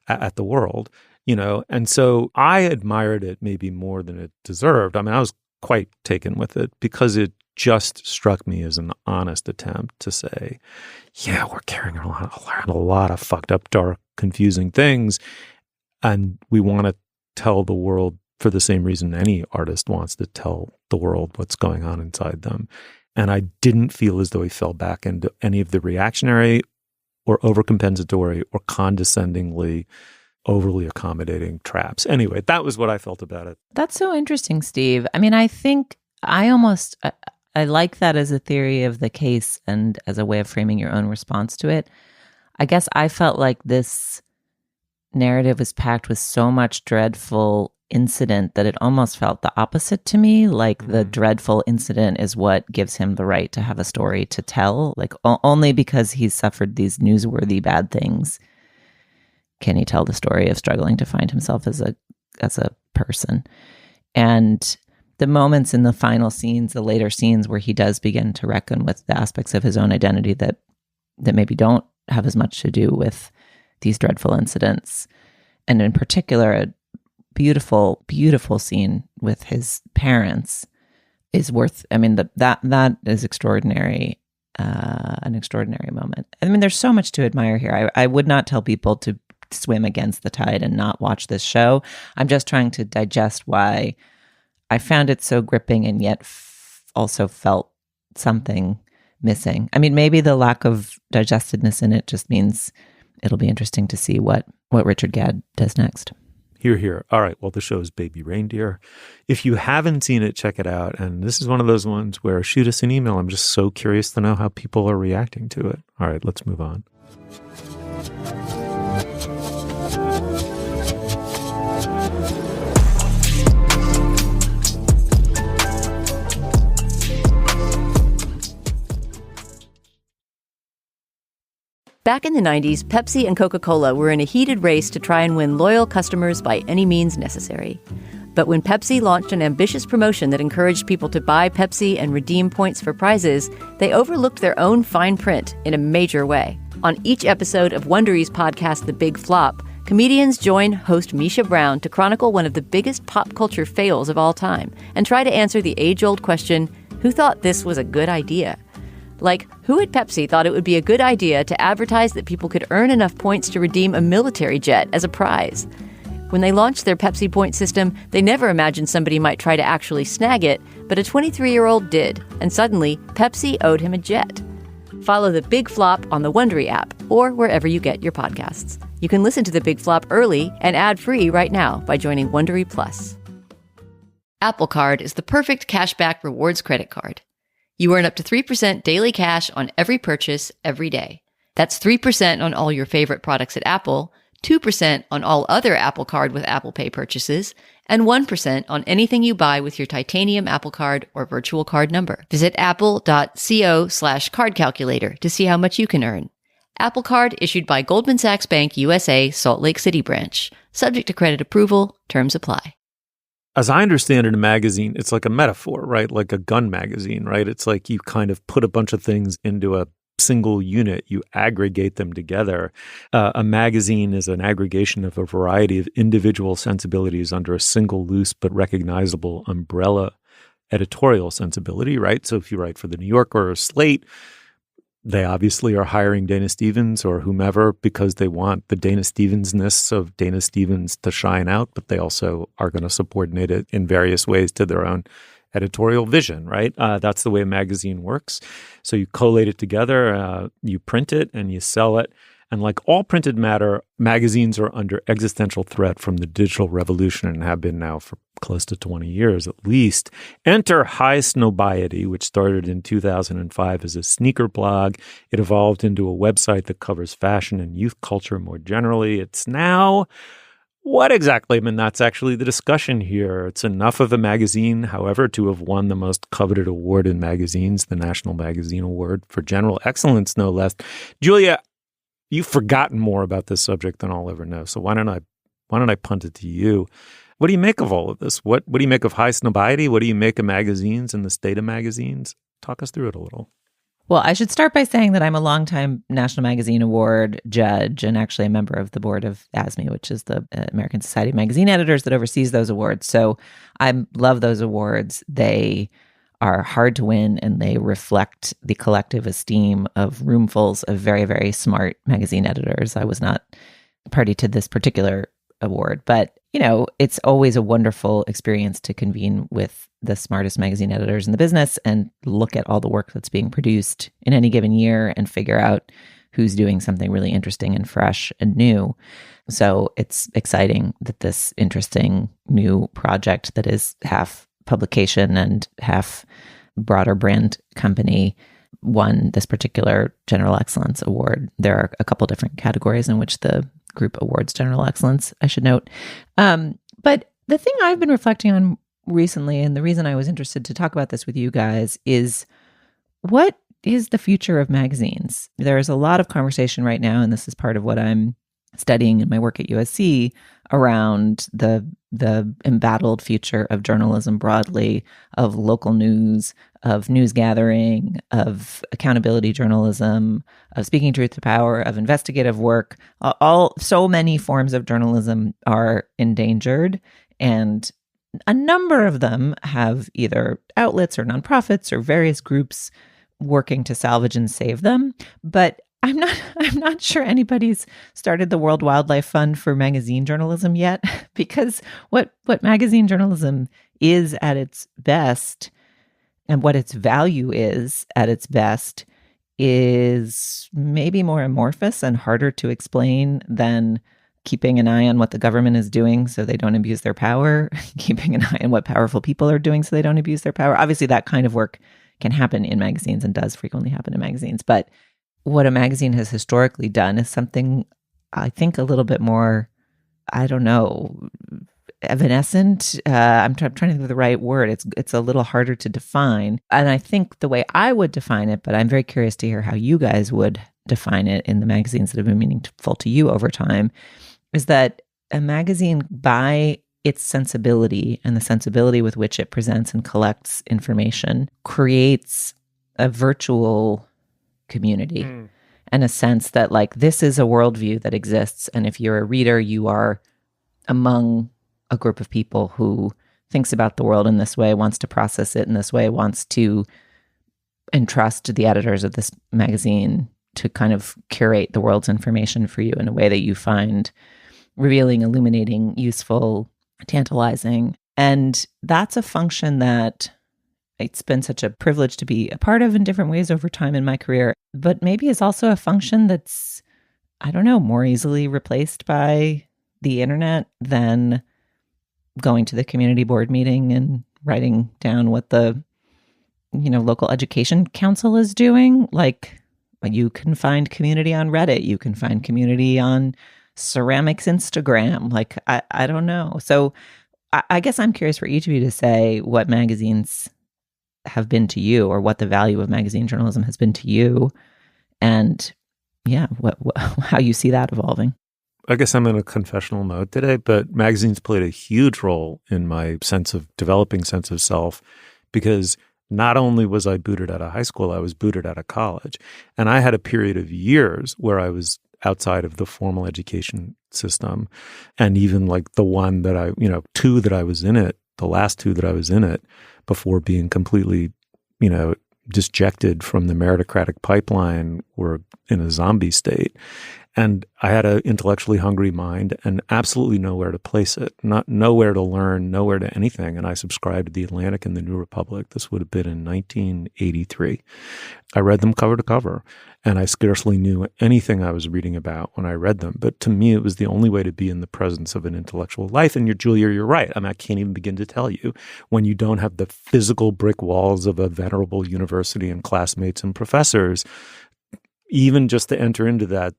at the world, And so I admired it maybe more than it deserved. I mean, I was quite taken with it because it just struck me as an honest attempt to say, yeah, we're carrying around a lot of fucked up, dark, confusing things. And we want to tell the world for the same reason any artist wants to tell the world what's going on inside them. And I didn't feel as though he fell back into any of the reactionary or overcompensatory or condescendingly overly accommodating traps. Anyway, that was what I felt about it. That's so interesting, Steve. I mean, I think I like that as a theory of the case and as a way of framing your own response to it. I guess I felt like this narrative was packed with so much dreadful incident that it almost felt the opposite to me. Like the dreadful incident is what gives him the right to have a story to tell. Like only because he's suffered these newsworthy bad things can he tell the story of struggling to find himself as a person. And the moments in the final scenes, the later scenes where he does begin to reckon with the aspects of his own identity that maybe don't have as much to do with these dreadful incidents. And in particular, a beautiful, beautiful scene with his parents is worth, I mean, that is extraordinary, an extraordinary moment. I mean, there's so much to admire here. I would not tell people to swim against the tide and not watch this show. I'm just trying to digest why I found it so gripping and yet also felt something missing. I mean, maybe the lack of digestedness in it just means it'll be interesting to see what Richard Gadd does next. Hear, hear. All right. Well, the show is Baby Reindeer. If you haven't seen it, check it out. And this is one of those ones where shoot us an email. I'm just so curious to know how people are reacting to it. All right, let's move on. Back in the 90s, Pepsi and Coca-Cola were in a heated race to try and win loyal customers by any means necessary. But when Pepsi launched an ambitious promotion that encouraged people to buy Pepsi and redeem points for prizes, they overlooked their own fine print in a major way. On each episode of Wondery's podcast, The Big Flop, comedians join host Misha Brown to chronicle one of the biggest pop culture fails of all time and try to answer the age-old question, who thought this was a good idea? Like, who at Pepsi thought it would be a good idea to advertise that people could earn enough points to redeem a military jet as a prize? When they launched their Pepsi point system, they never imagined somebody might try to actually snag it, but a 23-year-old did, and suddenly, Pepsi owed him a jet. Follow The Big Flop on the Wondery app or wherever you get your podcasts. You can listen to The Big Flop early and ad-free right now by joining Wondery Plus. Apple Card is the perfect cashback rewards credit card. You earn up to 3% daily cash on every purchase every day. That's 3% on all your favorite products at Apple, 2% on all other Apple Card with Apple Pay purchases, and 1% on anything you buy with your titanium Apple Card or virtual card number. Visit apple.co/card calculator to see how much you can earn. Apple Card issued by Goldman Sachs Bank USA, Salt Lake City branch. Subject to credit approval. Terms apply. as I understand it, a magazine, it's like a metaphor, right? Like a gun magazine, right? It's like you kind of put a bunch of things into a single unit, you aggregate them together. A magazine is an aggregation of a variety of individual sensibilities under a single loose but recognizable umbrella editorial sensibility, right? So if you write for the New Yorker or Slate, they obviously are hiring Dana Stevens or whomever because they want the Dana Stevens-ness of Dana Stevens to shine out, but they also are going to subordinate it in various ways to their own editorial vision, right? That's the way a magazine works. So you collate it together, you print it, and you sell it. And like all printed matter, magazines are under existential threat from the digital revolution and have been now for close to 20 years at least. Enter High Snobiety, which started in 2005 as a sneaker blog. It evolved into a website that covers fashion and youth culture more generally. It's now what exactly? I mean, that's actually the discussion here. It's enough of a magazine, however, to have won the most coveted award in magazines, the National Magazine Award for General Excellence, no less. Julia, you've forgotten more about this subject than I'll ever know. So why don't I punt it to you? What do you make of all of this? What do you make of high snobiety? What do you make of magazines and the state of magazines? Talk us through it a little. Well, I should start by saying that I'm a longtime National Magazine Award judge and actually a member of the board of ASME, which is the American Society of Magazine Editors that oversees those awards. So I love those awards. They are hard to win, and they reflect the collective esteem of roomfuls of very, very smart magazine editors. I was not party to this particular award, but it's always a wonderful experience to convene with the smartest magazine editors in the business and look at all the work that's being produced in any given year and figure out who's doing something really interesting and fresh and new. So it's exciting that this interesting new project that is half publication and half broader brand company won this particular General Excellence Award. There are a couple different categories in which the group awards General Excellence, I should note. But the thing I've been reflecting on recently, and the reason I was interested to talk about this with you guys, is what is the future of magazines? There's a lot of conversation right now, and this is part of what I'm studying in my work at USC around the embattled future of journalism broadly, of local news, of news gathering, of accountability journalism, of speaking truth to power, of investigative work. So many forms of journalism are endangered, and a number of them have either outlets or nonprofits or various groups working to salvage and save them. But I'm not sure anybody's started the World Wildlife Fund for magazine journalism yet, because what magazine journalism is at its best and what its value is at its best is maybe more amorphous and harder to explain than keeping an eye on what the government is doing so they don't abuse their power, keeping an eye on what powerful people are doing so they don't abuse their power. Obviously, that kind of work can happen in magazines and does frequently happen in magazines. But what a magazine has historically done is something, I think, a little bit more, I don't know, evanescent. I'm trying to think of the right word. It's a little harder to define. And I think the way I would define it, but I'm very curious to hear how you guys would define it in the magazines that have been meaningful to you over time, is that a magazine, by its sensibility and the sensibility with which it presents and collects information, creates a virtual community and a sense that, like, this is a worldview that exists. And if you're a reader, you are among a group of people who thinks about the world in this way, wants to process it in this way, wants to entrust the editors of this magazine to kind of curate the world's information for you in a way that you find revealing, illuminating, useful, tantalizing. And that's a function that it's been such a privilege to be a part of in different ways over time in my career, but maybe is also a function that's, I don't know, more easily replaced by the internet than going to the community board meeting and writing down what the, local education council is doing. Like, you can find community on Reddit, you can find community on ceramics Instagram. Like, I don't know. So I guess I'm curious for each of you to say what magazines have been to you, or what the value of magazine journalism has been to you, and how you see that evolving. I guess I'm in a confessional mode today, but magazines played a huge role in my developing sense of self, because not only was I booted out of high school, I was booted out of college. And I had a period of years where I was outside of the formal education system. And even like the one that two that I was in it, the last two that I was in it, before being completely, disjected from the meritocratic pipeline, were in a zombie state. And I had an intellectually hungry mind and absolutely nowhere to place it, nowhere to learn, nowhere to anything. And I subscribed to The Atlantic and The New Republic. This would have been in 1983. I read them cover to cover, and I scarcely knew anything I was reading about when I read them. But to me, it was the only way to be in the presence of an intellectual life. And Julia, you're right. I mean, I can't even begin to tell you, when you don't have the physical brick walls of a venerable university and classmates and professors, even just to enter into that,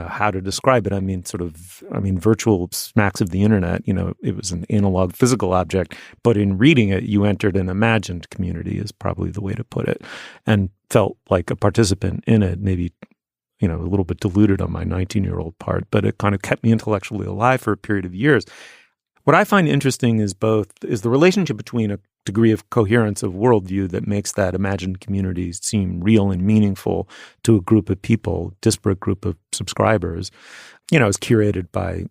how to describe it. I mean, virtual smacks of the internet, it was an analog physical object, but in reading it, you entered an imagined community, is probably the way to put it, and felt like a participant in it, maybe, a little bit diluted on my 19-year-old part, but it kind of kept me intellectually alive for a period of years. What I find interesting is the relationship between a degree of coherence of worldview that makes that imagined community seem real and meaningful to a group of people, disparate group of subscribers, is curated by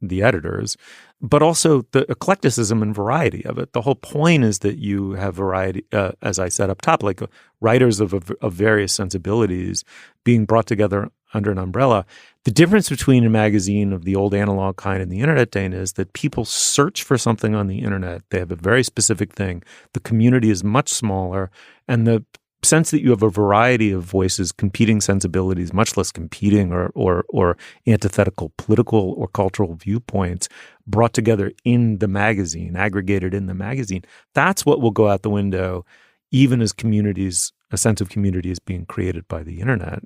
the editors, but also the eclecticism and variety of it. The whole point is that you have variety, as I said up top, like writers of various sensibilities being brought together under an umbrella. The difference between a magazine of the old analog kind and the internet day is that people search for something on the internet. They have a very specific thing. The community is much smaller, and the sense that you have a variety of voices, competing sensibilities, much less competing or antithetical political or cultural viewpoints brought together in the magazine, aggregated in the magazine. That's what will go out the window, even as communities, a sense of community is being created by the internet.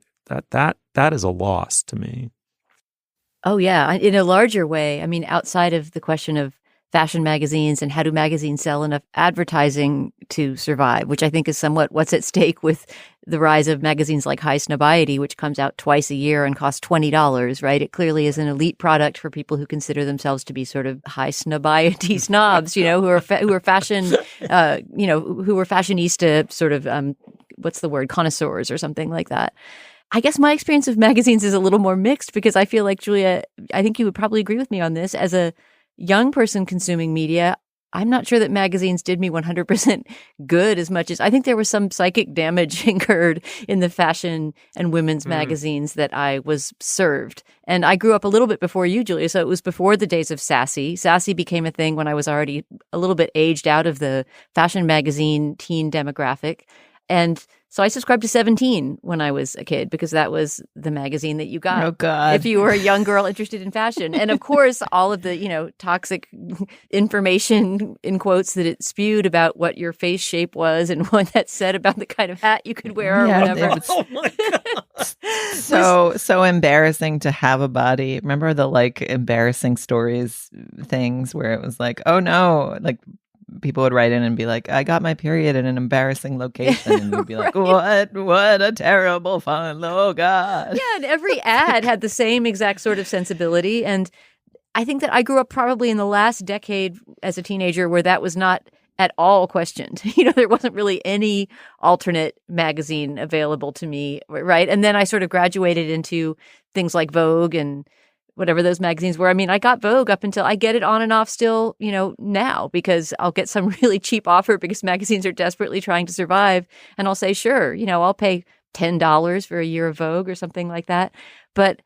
That is a loss to me. Oh, yeah. In a larger way, I mean, outside of the question of fashion magazines and how do magazines sell enough advertising to survive, which I think is somewhat what's at stake with the rise of magazines like High Snobiety, which comes out twice a year and costs $20, right? It clearly is an elite product for people who consider themselves to be sort of high snobiety snobs, who are fashion, who are fashionista sort of, what's the word, connoisseurs or something like that. I guess my experience of magazines is a little more mixed, because I feel like, Julia, I think you would probably agree with me on this. As a young person consuming media, I'm not sure that magazines did me 100% good, as much as I think there was some psychic damage incurred in the fashion and women's magazines that I was served. And I grew up a little bit before you, Julia, so it was before the days of Sassy. Sassy became a thing when I was already a little bit aged out of the fashion magazine teen demographic. And so I subscribed to 17 when I was a kid, because that was the magazine that you got. Oh, God. If you were a young girl interested in fashion. And of course, all of the, toxic information, in quotes, that it spewed about what your face shape was and what that said about the kind of hat you could wear or whatever. Oh, my God. So embarrassing to have a body. Remember the embarrassing stories things where it was like, oh no, people would write in and be like, I got my period in an embarrassing location. And you'd be like, right. What a terrible fun. Oh, God. Yeah, and every ad had the same exact sort of sensibility. And I think that I grew up probably in the last decade as a teenager where that was not at all questioned. There wasn't really any alternate magazine available to me, right? And then I sort of graduated into things like Vogue and whatever those magazines were. I mean, I got Vogue up until I get it on and off still, now, because I'll get some really cheap offer because magazines are desperately trying to survive. And I'll say, sure, I'll pay $10 for a year of Vogue or something like that. But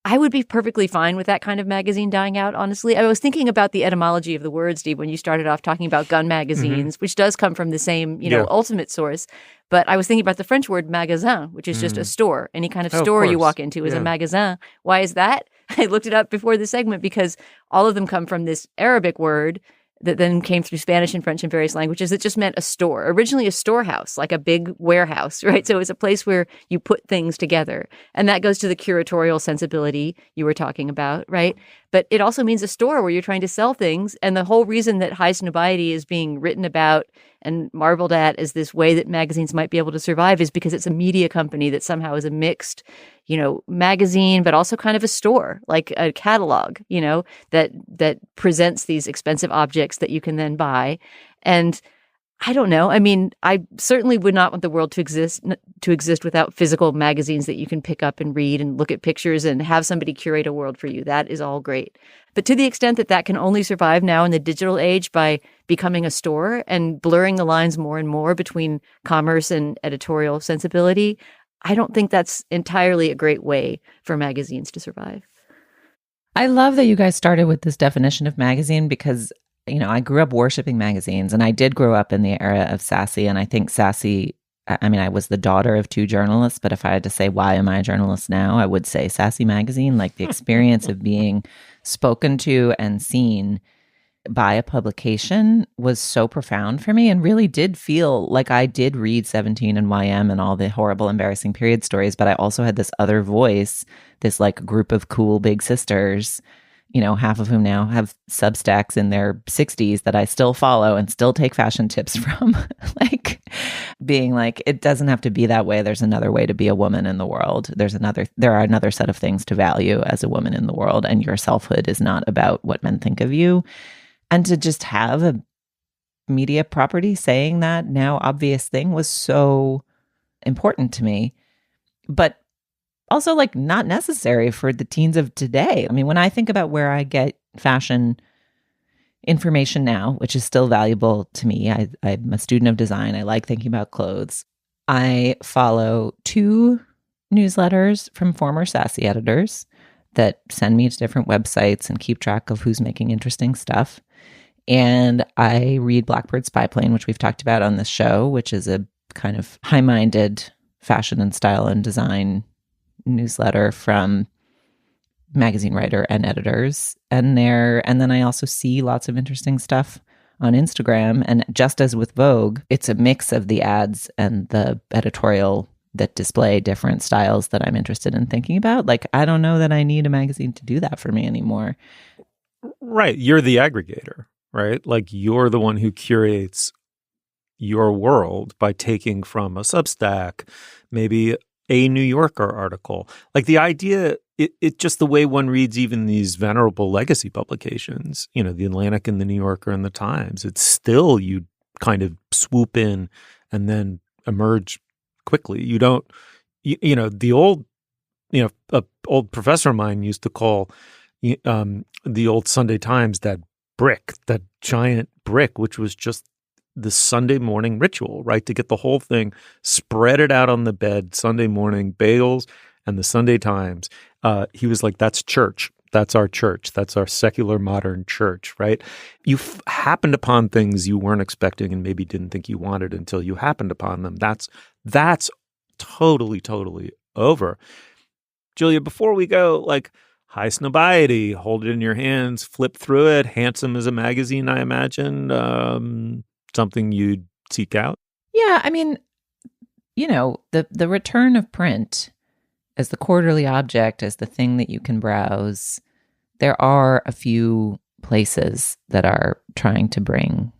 I would be perfectly fine with that kind of magazine dying out, honestly. I was thinking about the etymology of the word, Steve, when you started off talking about gun magazines, which does come from the same, ultimate source. But I was thinking about the French word magasin, which is just a store. Any kind of store you walk into is a magasin. Why is that? I looked it up before the segment because all of them come from this Arabic word that then came through Spanish and French and various languages that just meant a store. Originally a storehouse, like a big warehouse, right? So it's a place where you put things together. And that goes to the curatorial sensibility you were talking about, right? But it also means a store where you're trying to sell things. And the whole reason that High Snobiety is being written about and marveled at as this way that magazines might be able to survive is because it's a media company that somehow is a mixed, magazine, but also kind of a store, like a catalog, that presents these expensive objects that you can then buy. And I don't know. I mean, I certainly would not want the world to exist without physical magazines that you can pick up and read and look at pictures and have somebody curate a world for you. That is all great. But to the extent that that can only survive now in the digital age by becoming a store and blurring the lines more and more between commerce and editorial sensibility, I don't think that's entirely a great way for magazines to survive. I love that you guys started with this definition of magazine because I grew up worshiping magazines, and I did grow up in the era of Sassy. And I think Sassy, I was the daughter of two journalists, but if I had to say, why am I a journalist now? I would say Sassy Magazine, like the experience of being spoken to and seen by a publication was so profound for me and really did feel like I did read 17 and YM and all the horrible, embarrassing period stories, but I also had this other voice, this like group of cool big sisters, half of whom now have Substacks in their 60s that I still follow and still take fashion tips from, like being like, it doesn't have to be that way. There's another way to be a woman in the world. There are another set of things to value as a woman in the world, and your selfhood is not about what men think of you. And to just have a media property saying that now obvious thing was so important to me. But also, like, not necessary for the teens of today. I mean, when I think about where I get fashion information now, which is still valuable to me, I'm a student of design. I like thinking about clothes. I follow 2 newsletters from former Sassy editors that send me to different websites and keep track of who's making interesting stuff. And I read Blackbird Spy Plane, which we've talked about on this show, which is a kind of high-minded fashion and style and design newsletter from magazine writer and editors. And then I also see lots of interesting stuff on Instagram. And just as with Vogue, it's a mix of the ads and the editorial that display different styles that I'm interested in thinking about. Like, I don't know that I need a magazine to do that for me anymore. Right. You're the aggregator, right? Like, you're the one who curates your world by taking from a Substack, maybe a New Yorker article. Like, the idea, it just the way one reads even these venerable legacy publications, the Atlantic and the New Yorker and the Times, it's still, you kind of swoop in and then emerge quickly. You don't, the old, a old professor of mine used to call the old Sunday Times that giant brick, which was just the Sunday morning ritual, right? To get the whole thing, spread it out on the bed, Sunday morning, bagels and the Sunday Times. He was like, that's church. That's our church. That's our secular modern church, right? You happened upon things you weren't expecting and maybe didn't think you wanted until you happened upon them. That's totally, totally over. Julia, before we go, like, high snobiety, hold it in your hands, flip through it. Handsome as a magazine, I imagine. Something you'd seek out? Yeah, I mean, the return of print as the quarterly object, as the thing that you can browse, there are a few places that are trying to bring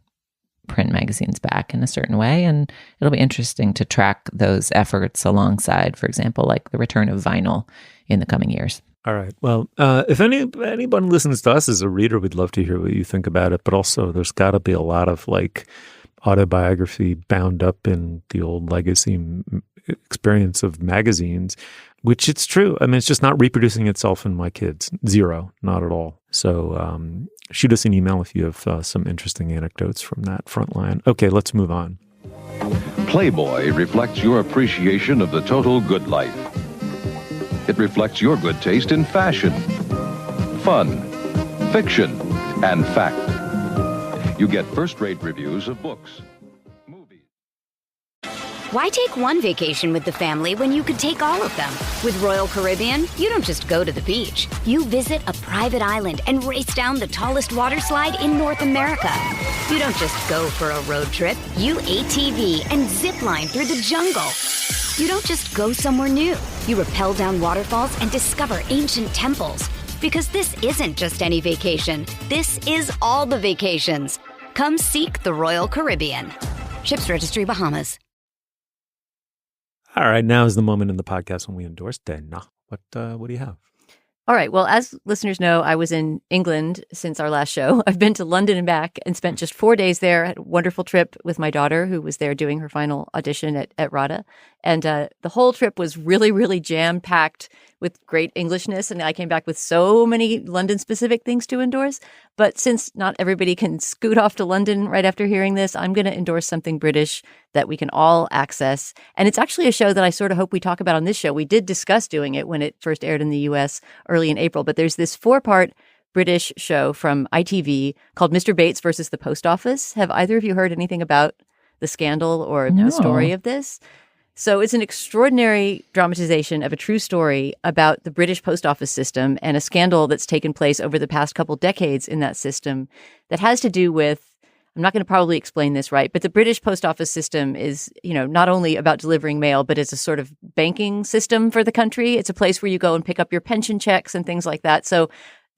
print magazines back in a certain way, and it'll be interesting to track those efforts alongside, for example, like the return of vinyl in the coming years. All right. Well, if anyone listens to us as a reader, we'd love to hear what you think about it. But also, there's got to be a lot of like autobiography bound up in the old legacy experience of magazines, which it's true. I mean, it's just not reproducing itself in my kids. Zero, not at all. So shoot us an email if you have some interesting anecdotes from that front line. Okay, let's move on. Playboy reflects your appreciation of the total good life. It reflects your good taste in fashion, fun, fiction, and fact. You get first-rate reviews of books, movies. Why take one vacation with the family when you could take all of them? With Royal Caribbean, you don't just go to the beach. You visit a private island and race down the tallest water slide in North America. You don't just go for a road trip. You ATV and zip line through the jungle. You don't just go somewhere new. You rappel down waterfalls and discover ancient temples. Because this isn't just any vacation. This is all the vacations. Come seek the Royal Caribbean. Ships Registry, Bahamas. All right, now is the moment in the podcast when we endorse Dana. What do you have? All right. Well, as listeners know, I was in England since our last show. I've been to London and back and spent just 4 days there. I had a wonderful trip with my daughter, who was there doing her final audition at RADA. And the whole trip was really, really jam-packed with great Englishness. And I came back with so many London-specific things to endorse. But since not everybody can scoot off to London right after hearing this, I'm going to endorse something British that we can all access. And it's actually a show that I sort of hope we talk about on this show. We did discuss doing it when it first aired in the U.S. early in April. But there's this 4-part British show from ITV called Mr. Bates versus the Post Office. Have either of you heard anything about the scandal or the story of this? So it's an extraordinary dramatization of a true story about the British post office system and a scandal that's taken place over the past couple decades in that system that has to do with, I'm not going to probably explain this right, but the British post office system is, not only about delivering mail, but it's a sort of banking system for the country. It's a place where you go and pick up your pension checks and things like that. So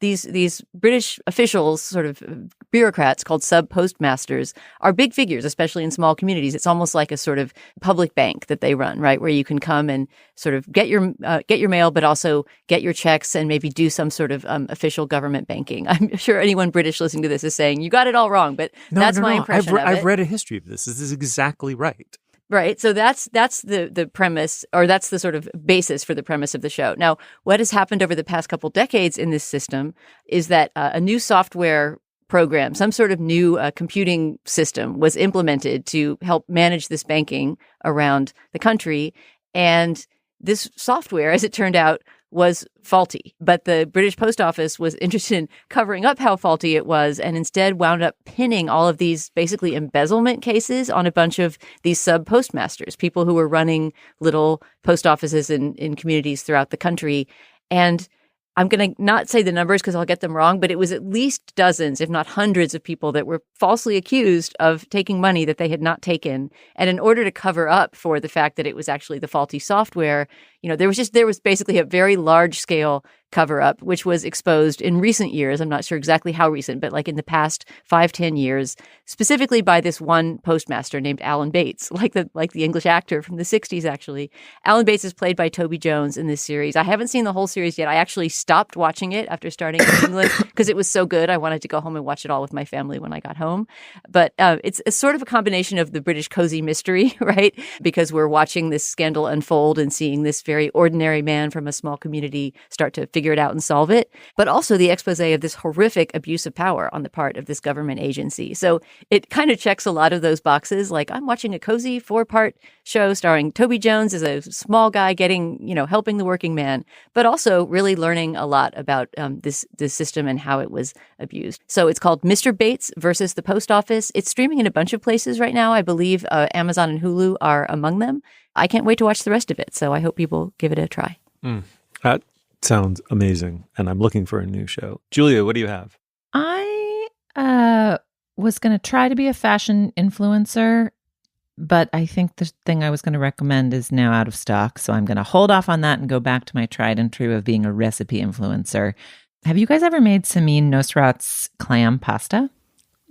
these British officials, sort of bureaucrats called sub-postmasters, are big figures, especially in small communities. It's almost like a sort of public bank that they run, right, where you can come and sort of get your mail, but also get your checks and maybe do some sort of official government banking. I'm sure anyone British listening to this is saying, you got it all wrong, but that's my impression of it. I've read a history of this. This is exactly right. Right. So that's the premise, or that's the sort of basis for the premise of the show. Now, what has happened over the past couple decades in this system is that a new software program, some sort of new computing system was implemented to help manage this banking around the country. And this software, as it turned out, was faulty. But the British Post Office was interested in covering up how faulty it was and instead wound up pinning all of these basically embezzlement cases on a bunch of these sub-postmasters, people who were running little post offices in communities throughout the country. And I'm going to not say the numbers because I'll get them wrong, but it was at least dozens, if not hundreds of people that were falsely accused of taking money that they had not taken. And in order to cover up for the fact that it was actually the faulty software, there was basically a very large scale cover up, which was exposed in recent years. I'm not sure exactly how recent, but like in the past 5-10 years, specifically by this one postmaster named Alan Bates, like the English actor from the 60s, actually. Alan Bates is played by Toby Jones in this series. I haven't seen the whole series yet. I actually stopped watching it after starting in England because it was so good. I wanted to go home and watch it all with my family when I got home. But it's a sort of a combination of the British cozy mystery, right? Because we're watching this scandal unfold and seeing this very ordinary man from a small community start to figure it out and solve it, but also the expose of this horrific abuse of power on the part of this government agency. So it kind of checks a lot of those boxes. Like, I'm watching a cozy 4-part show starring Toby Jones as a small guy getting, helping the working man, but also really learning a lot about this system and how it was abused. So it's called Mr. Bates versus the Post Office. It's streaming in a bunch of places right now. I believe Amazon and Hulu are among them. I can't wait to watch the rest of it. So I hope people give it a try. That sounds amazing. And I'm looking for a new show. Julia, what do you have? I was going to try to be a fashion influencer, but I think the thing I was going to recommend is now out of stock. So I'm going to hold off on that and go back to my tried and true of being a recipe influencer. Have you guys ever made Samin Nosrat's clam pasta?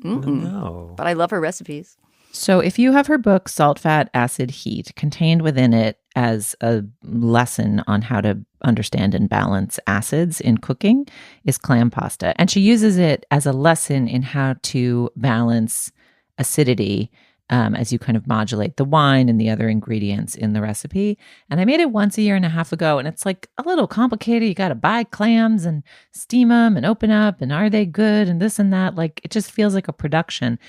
No. But I love her recipes. So if you have her book, Salt, Fat, Acid, Heat, contained within it as a lesson on how to understand and balance acids in cooking is clam pasta. And she uses it as a lesson in how to balance acidity as you kind of modulate the wine and the other ingredients in the recipe. And I made it once a year and a half ago, and it's like a little complicated. You got to buy clams and steam them and open up, and are they good and this and that. Like, it just feels like a production.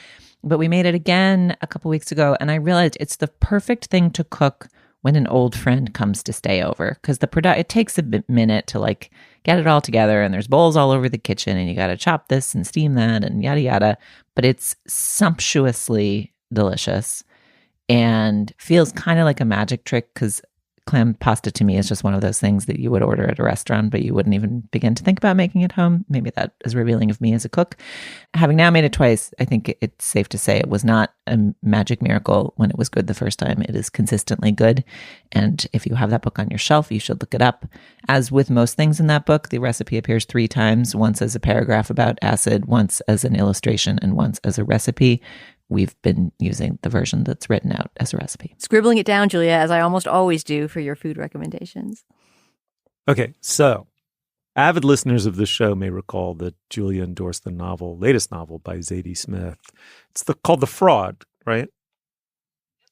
But we made it again a couple weeks ago, and I realized it's the perfect thing to cook when an old friend comes to stay over, because it takes a minute to like get it all together, and there's bowls all over the kitchen, and you got to chop this and steam that and yada yada. But it's sumptuously delicious and feels kind of like a magic trick, because clam pasta to me is just one of those things that you would order at a restaurant, but you wouldn't even begin to think about making at home. Maybe that is revealing of me as a cook. Having now made it twice, I think it's safe to say it was not a magic miracle when it was good the first time. It is consistently good. And if you have that book on your shelf, you should look it up. As with most things in that book, the recipe appears 3 times, once as a paragraph about acid, once as an illustration, and once as a recipe, we've been using the version that's written out as a recipe. Scribbling it down, Julia, as I almost always do for your food recommendations. Okay, so avid listeners of this show may recall that Julia endorsed the latest novel by Zadie Smith. It's called The Fraud, right?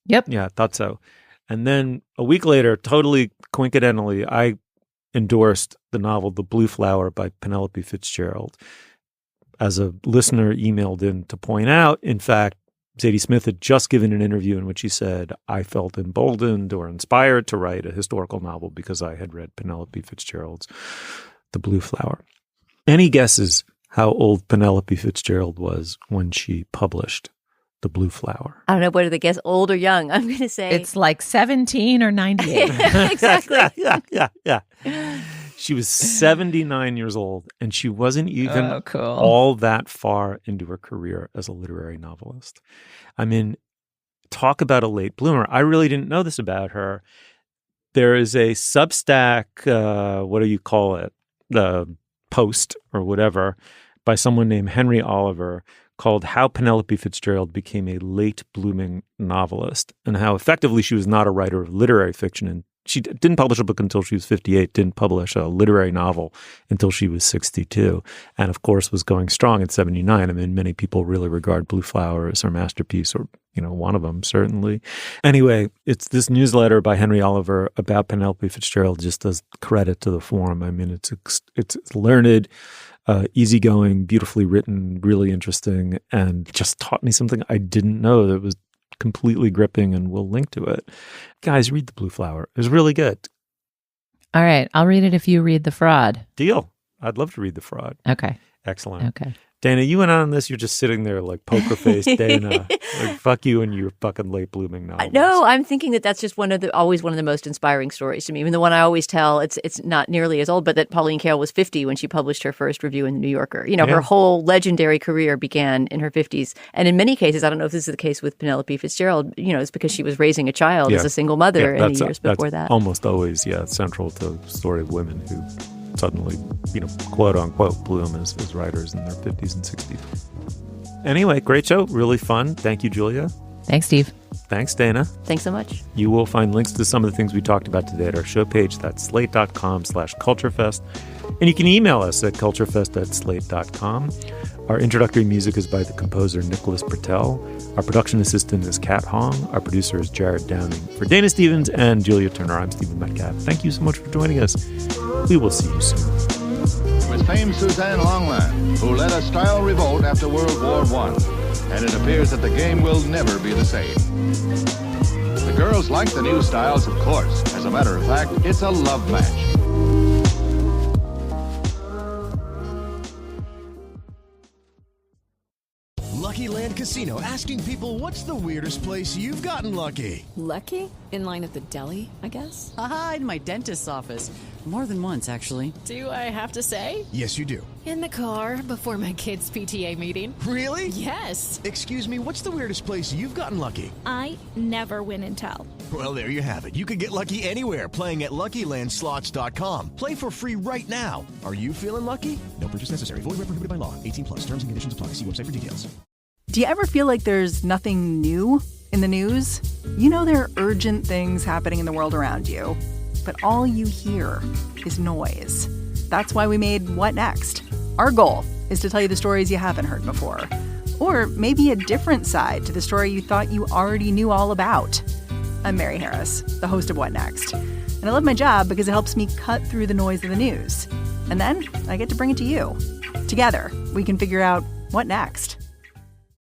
Yep. Yeah, I thought so. And then a week later, totally coincidentally, I endorsed the novel The Blue Flower by Penelope Fitzgerald. As a listener emailed in to point out, in fact, Zadie Smith had just given an interview in which she said, I felt emboldened or inspired to write a historical novel because I had read Penelope Fitzgerald's The Blue Flower. Any guesses how old Penelope Fitzgerald was when she published The Blue Flower? I don't know whether to guess old or young. I'm going to say it's like 17 or 98. Exactly. Yeah. She was 79 years old, and she wasn't even cool. all that far into her career as a literary novelist. I mean, talk about a late bloomer. I really didn't know this about her. There is a Substack, what do you call it? The post or whatever by someone named Henry Oliver called How Penelope Fitzgerald Became a Late Blooming Novelist, and how effectively she was not a writer of literary fiction. And she didn't publish a book until she was 58, didn't publish a literary novel until she was 62, and of course was going strong at 79. I mean, many people really regard Blue Flower as her masterpiece, or, one of them, certainly. Anyway, it's this newsletter by Henry Oliver about Penelope Fitzgerald just does credit to the form. I mean, it's learned, easygoing, beautifully written, really interesting, and just taught me something I didn't know that was completely gripping, and we'll link to it. Guys, read The Blue Flower. It was really good. All right. I'll read it if you read The Fraud. Deal. I'd love to read The Fraud. Okay. Excellent. Okay. Dana, you went on this. You're just sitting there like poker face, Dana. Like, fuck you and your fucking late blooming novels. No, I'm thinking that's just always one of the most inspiring stories to me. Even the one I always tell, it's not nearly as old, but that Pauline Kael was 50 when she published her first review in The New Yorker. Her whole legendary career began in her 50s. And in many cases, I don't know if this is the case with Penelope Fitzgerald, it's because she was raising a child as a single mother in the years before that. Almost always, central to the story of women who suddenly, quote unquote, bloom as writers in their 50s and 60s. Anyway, great show. Really fun. Thank you, Julia. Thanks, Steve. Thanks, Dana. Thanks so much. You will find links to some of the things we talked about today at our show page. That's slate.com/culturefest. And you can email us at culturefest@slate.com. Our introductory music is by the composer Nicholas Bertel. Our production assistant is Kat Hong. Our producer is Jared Downing. For Dana Stevens and Julia Turner, I'm Stephen Metcalf. Thank you so much for joining us. We will see you soon. It was famed Suzanne Longland, who led a style revolt after World War I. And it appears that the game will never be the same. The girls like the new styles, of course. As a matter of fact, it's a love match. Lucky Land Casino, asking people, what's the weirdest place you've gotten lucky? Lucky? In line at the deli, I guess? Aha, in my dentist's office. More than once, actually. Do I have to say? Yes, you do. In the car before my kids' PTA meeting. Really? Yes. Excuse me, what's the weirdest place you've gotten lucky? I never win and tell. Well, there you have it. You can get lucky anywhere, playing at LuckyLandSlots.com. Play for free right now. Are you feeling lucky? No purchase necessary. Void where prohibited by law. 18+. Terms and conditions apply. See website for details. Do you ever feel like there's nothing new in the news? There are urgent things happening in the world around you, but all you hear is noise. That's why we made What Next? Our goal is to tell you the stories you haven't heard before, or maybe a different side to the story you thought you already knew all about. I'm Mary Harris, the host of What Next? And I love my job because it helps me cut through the noise of the news. And then I get to bring it to you. Together, we can figure out what next.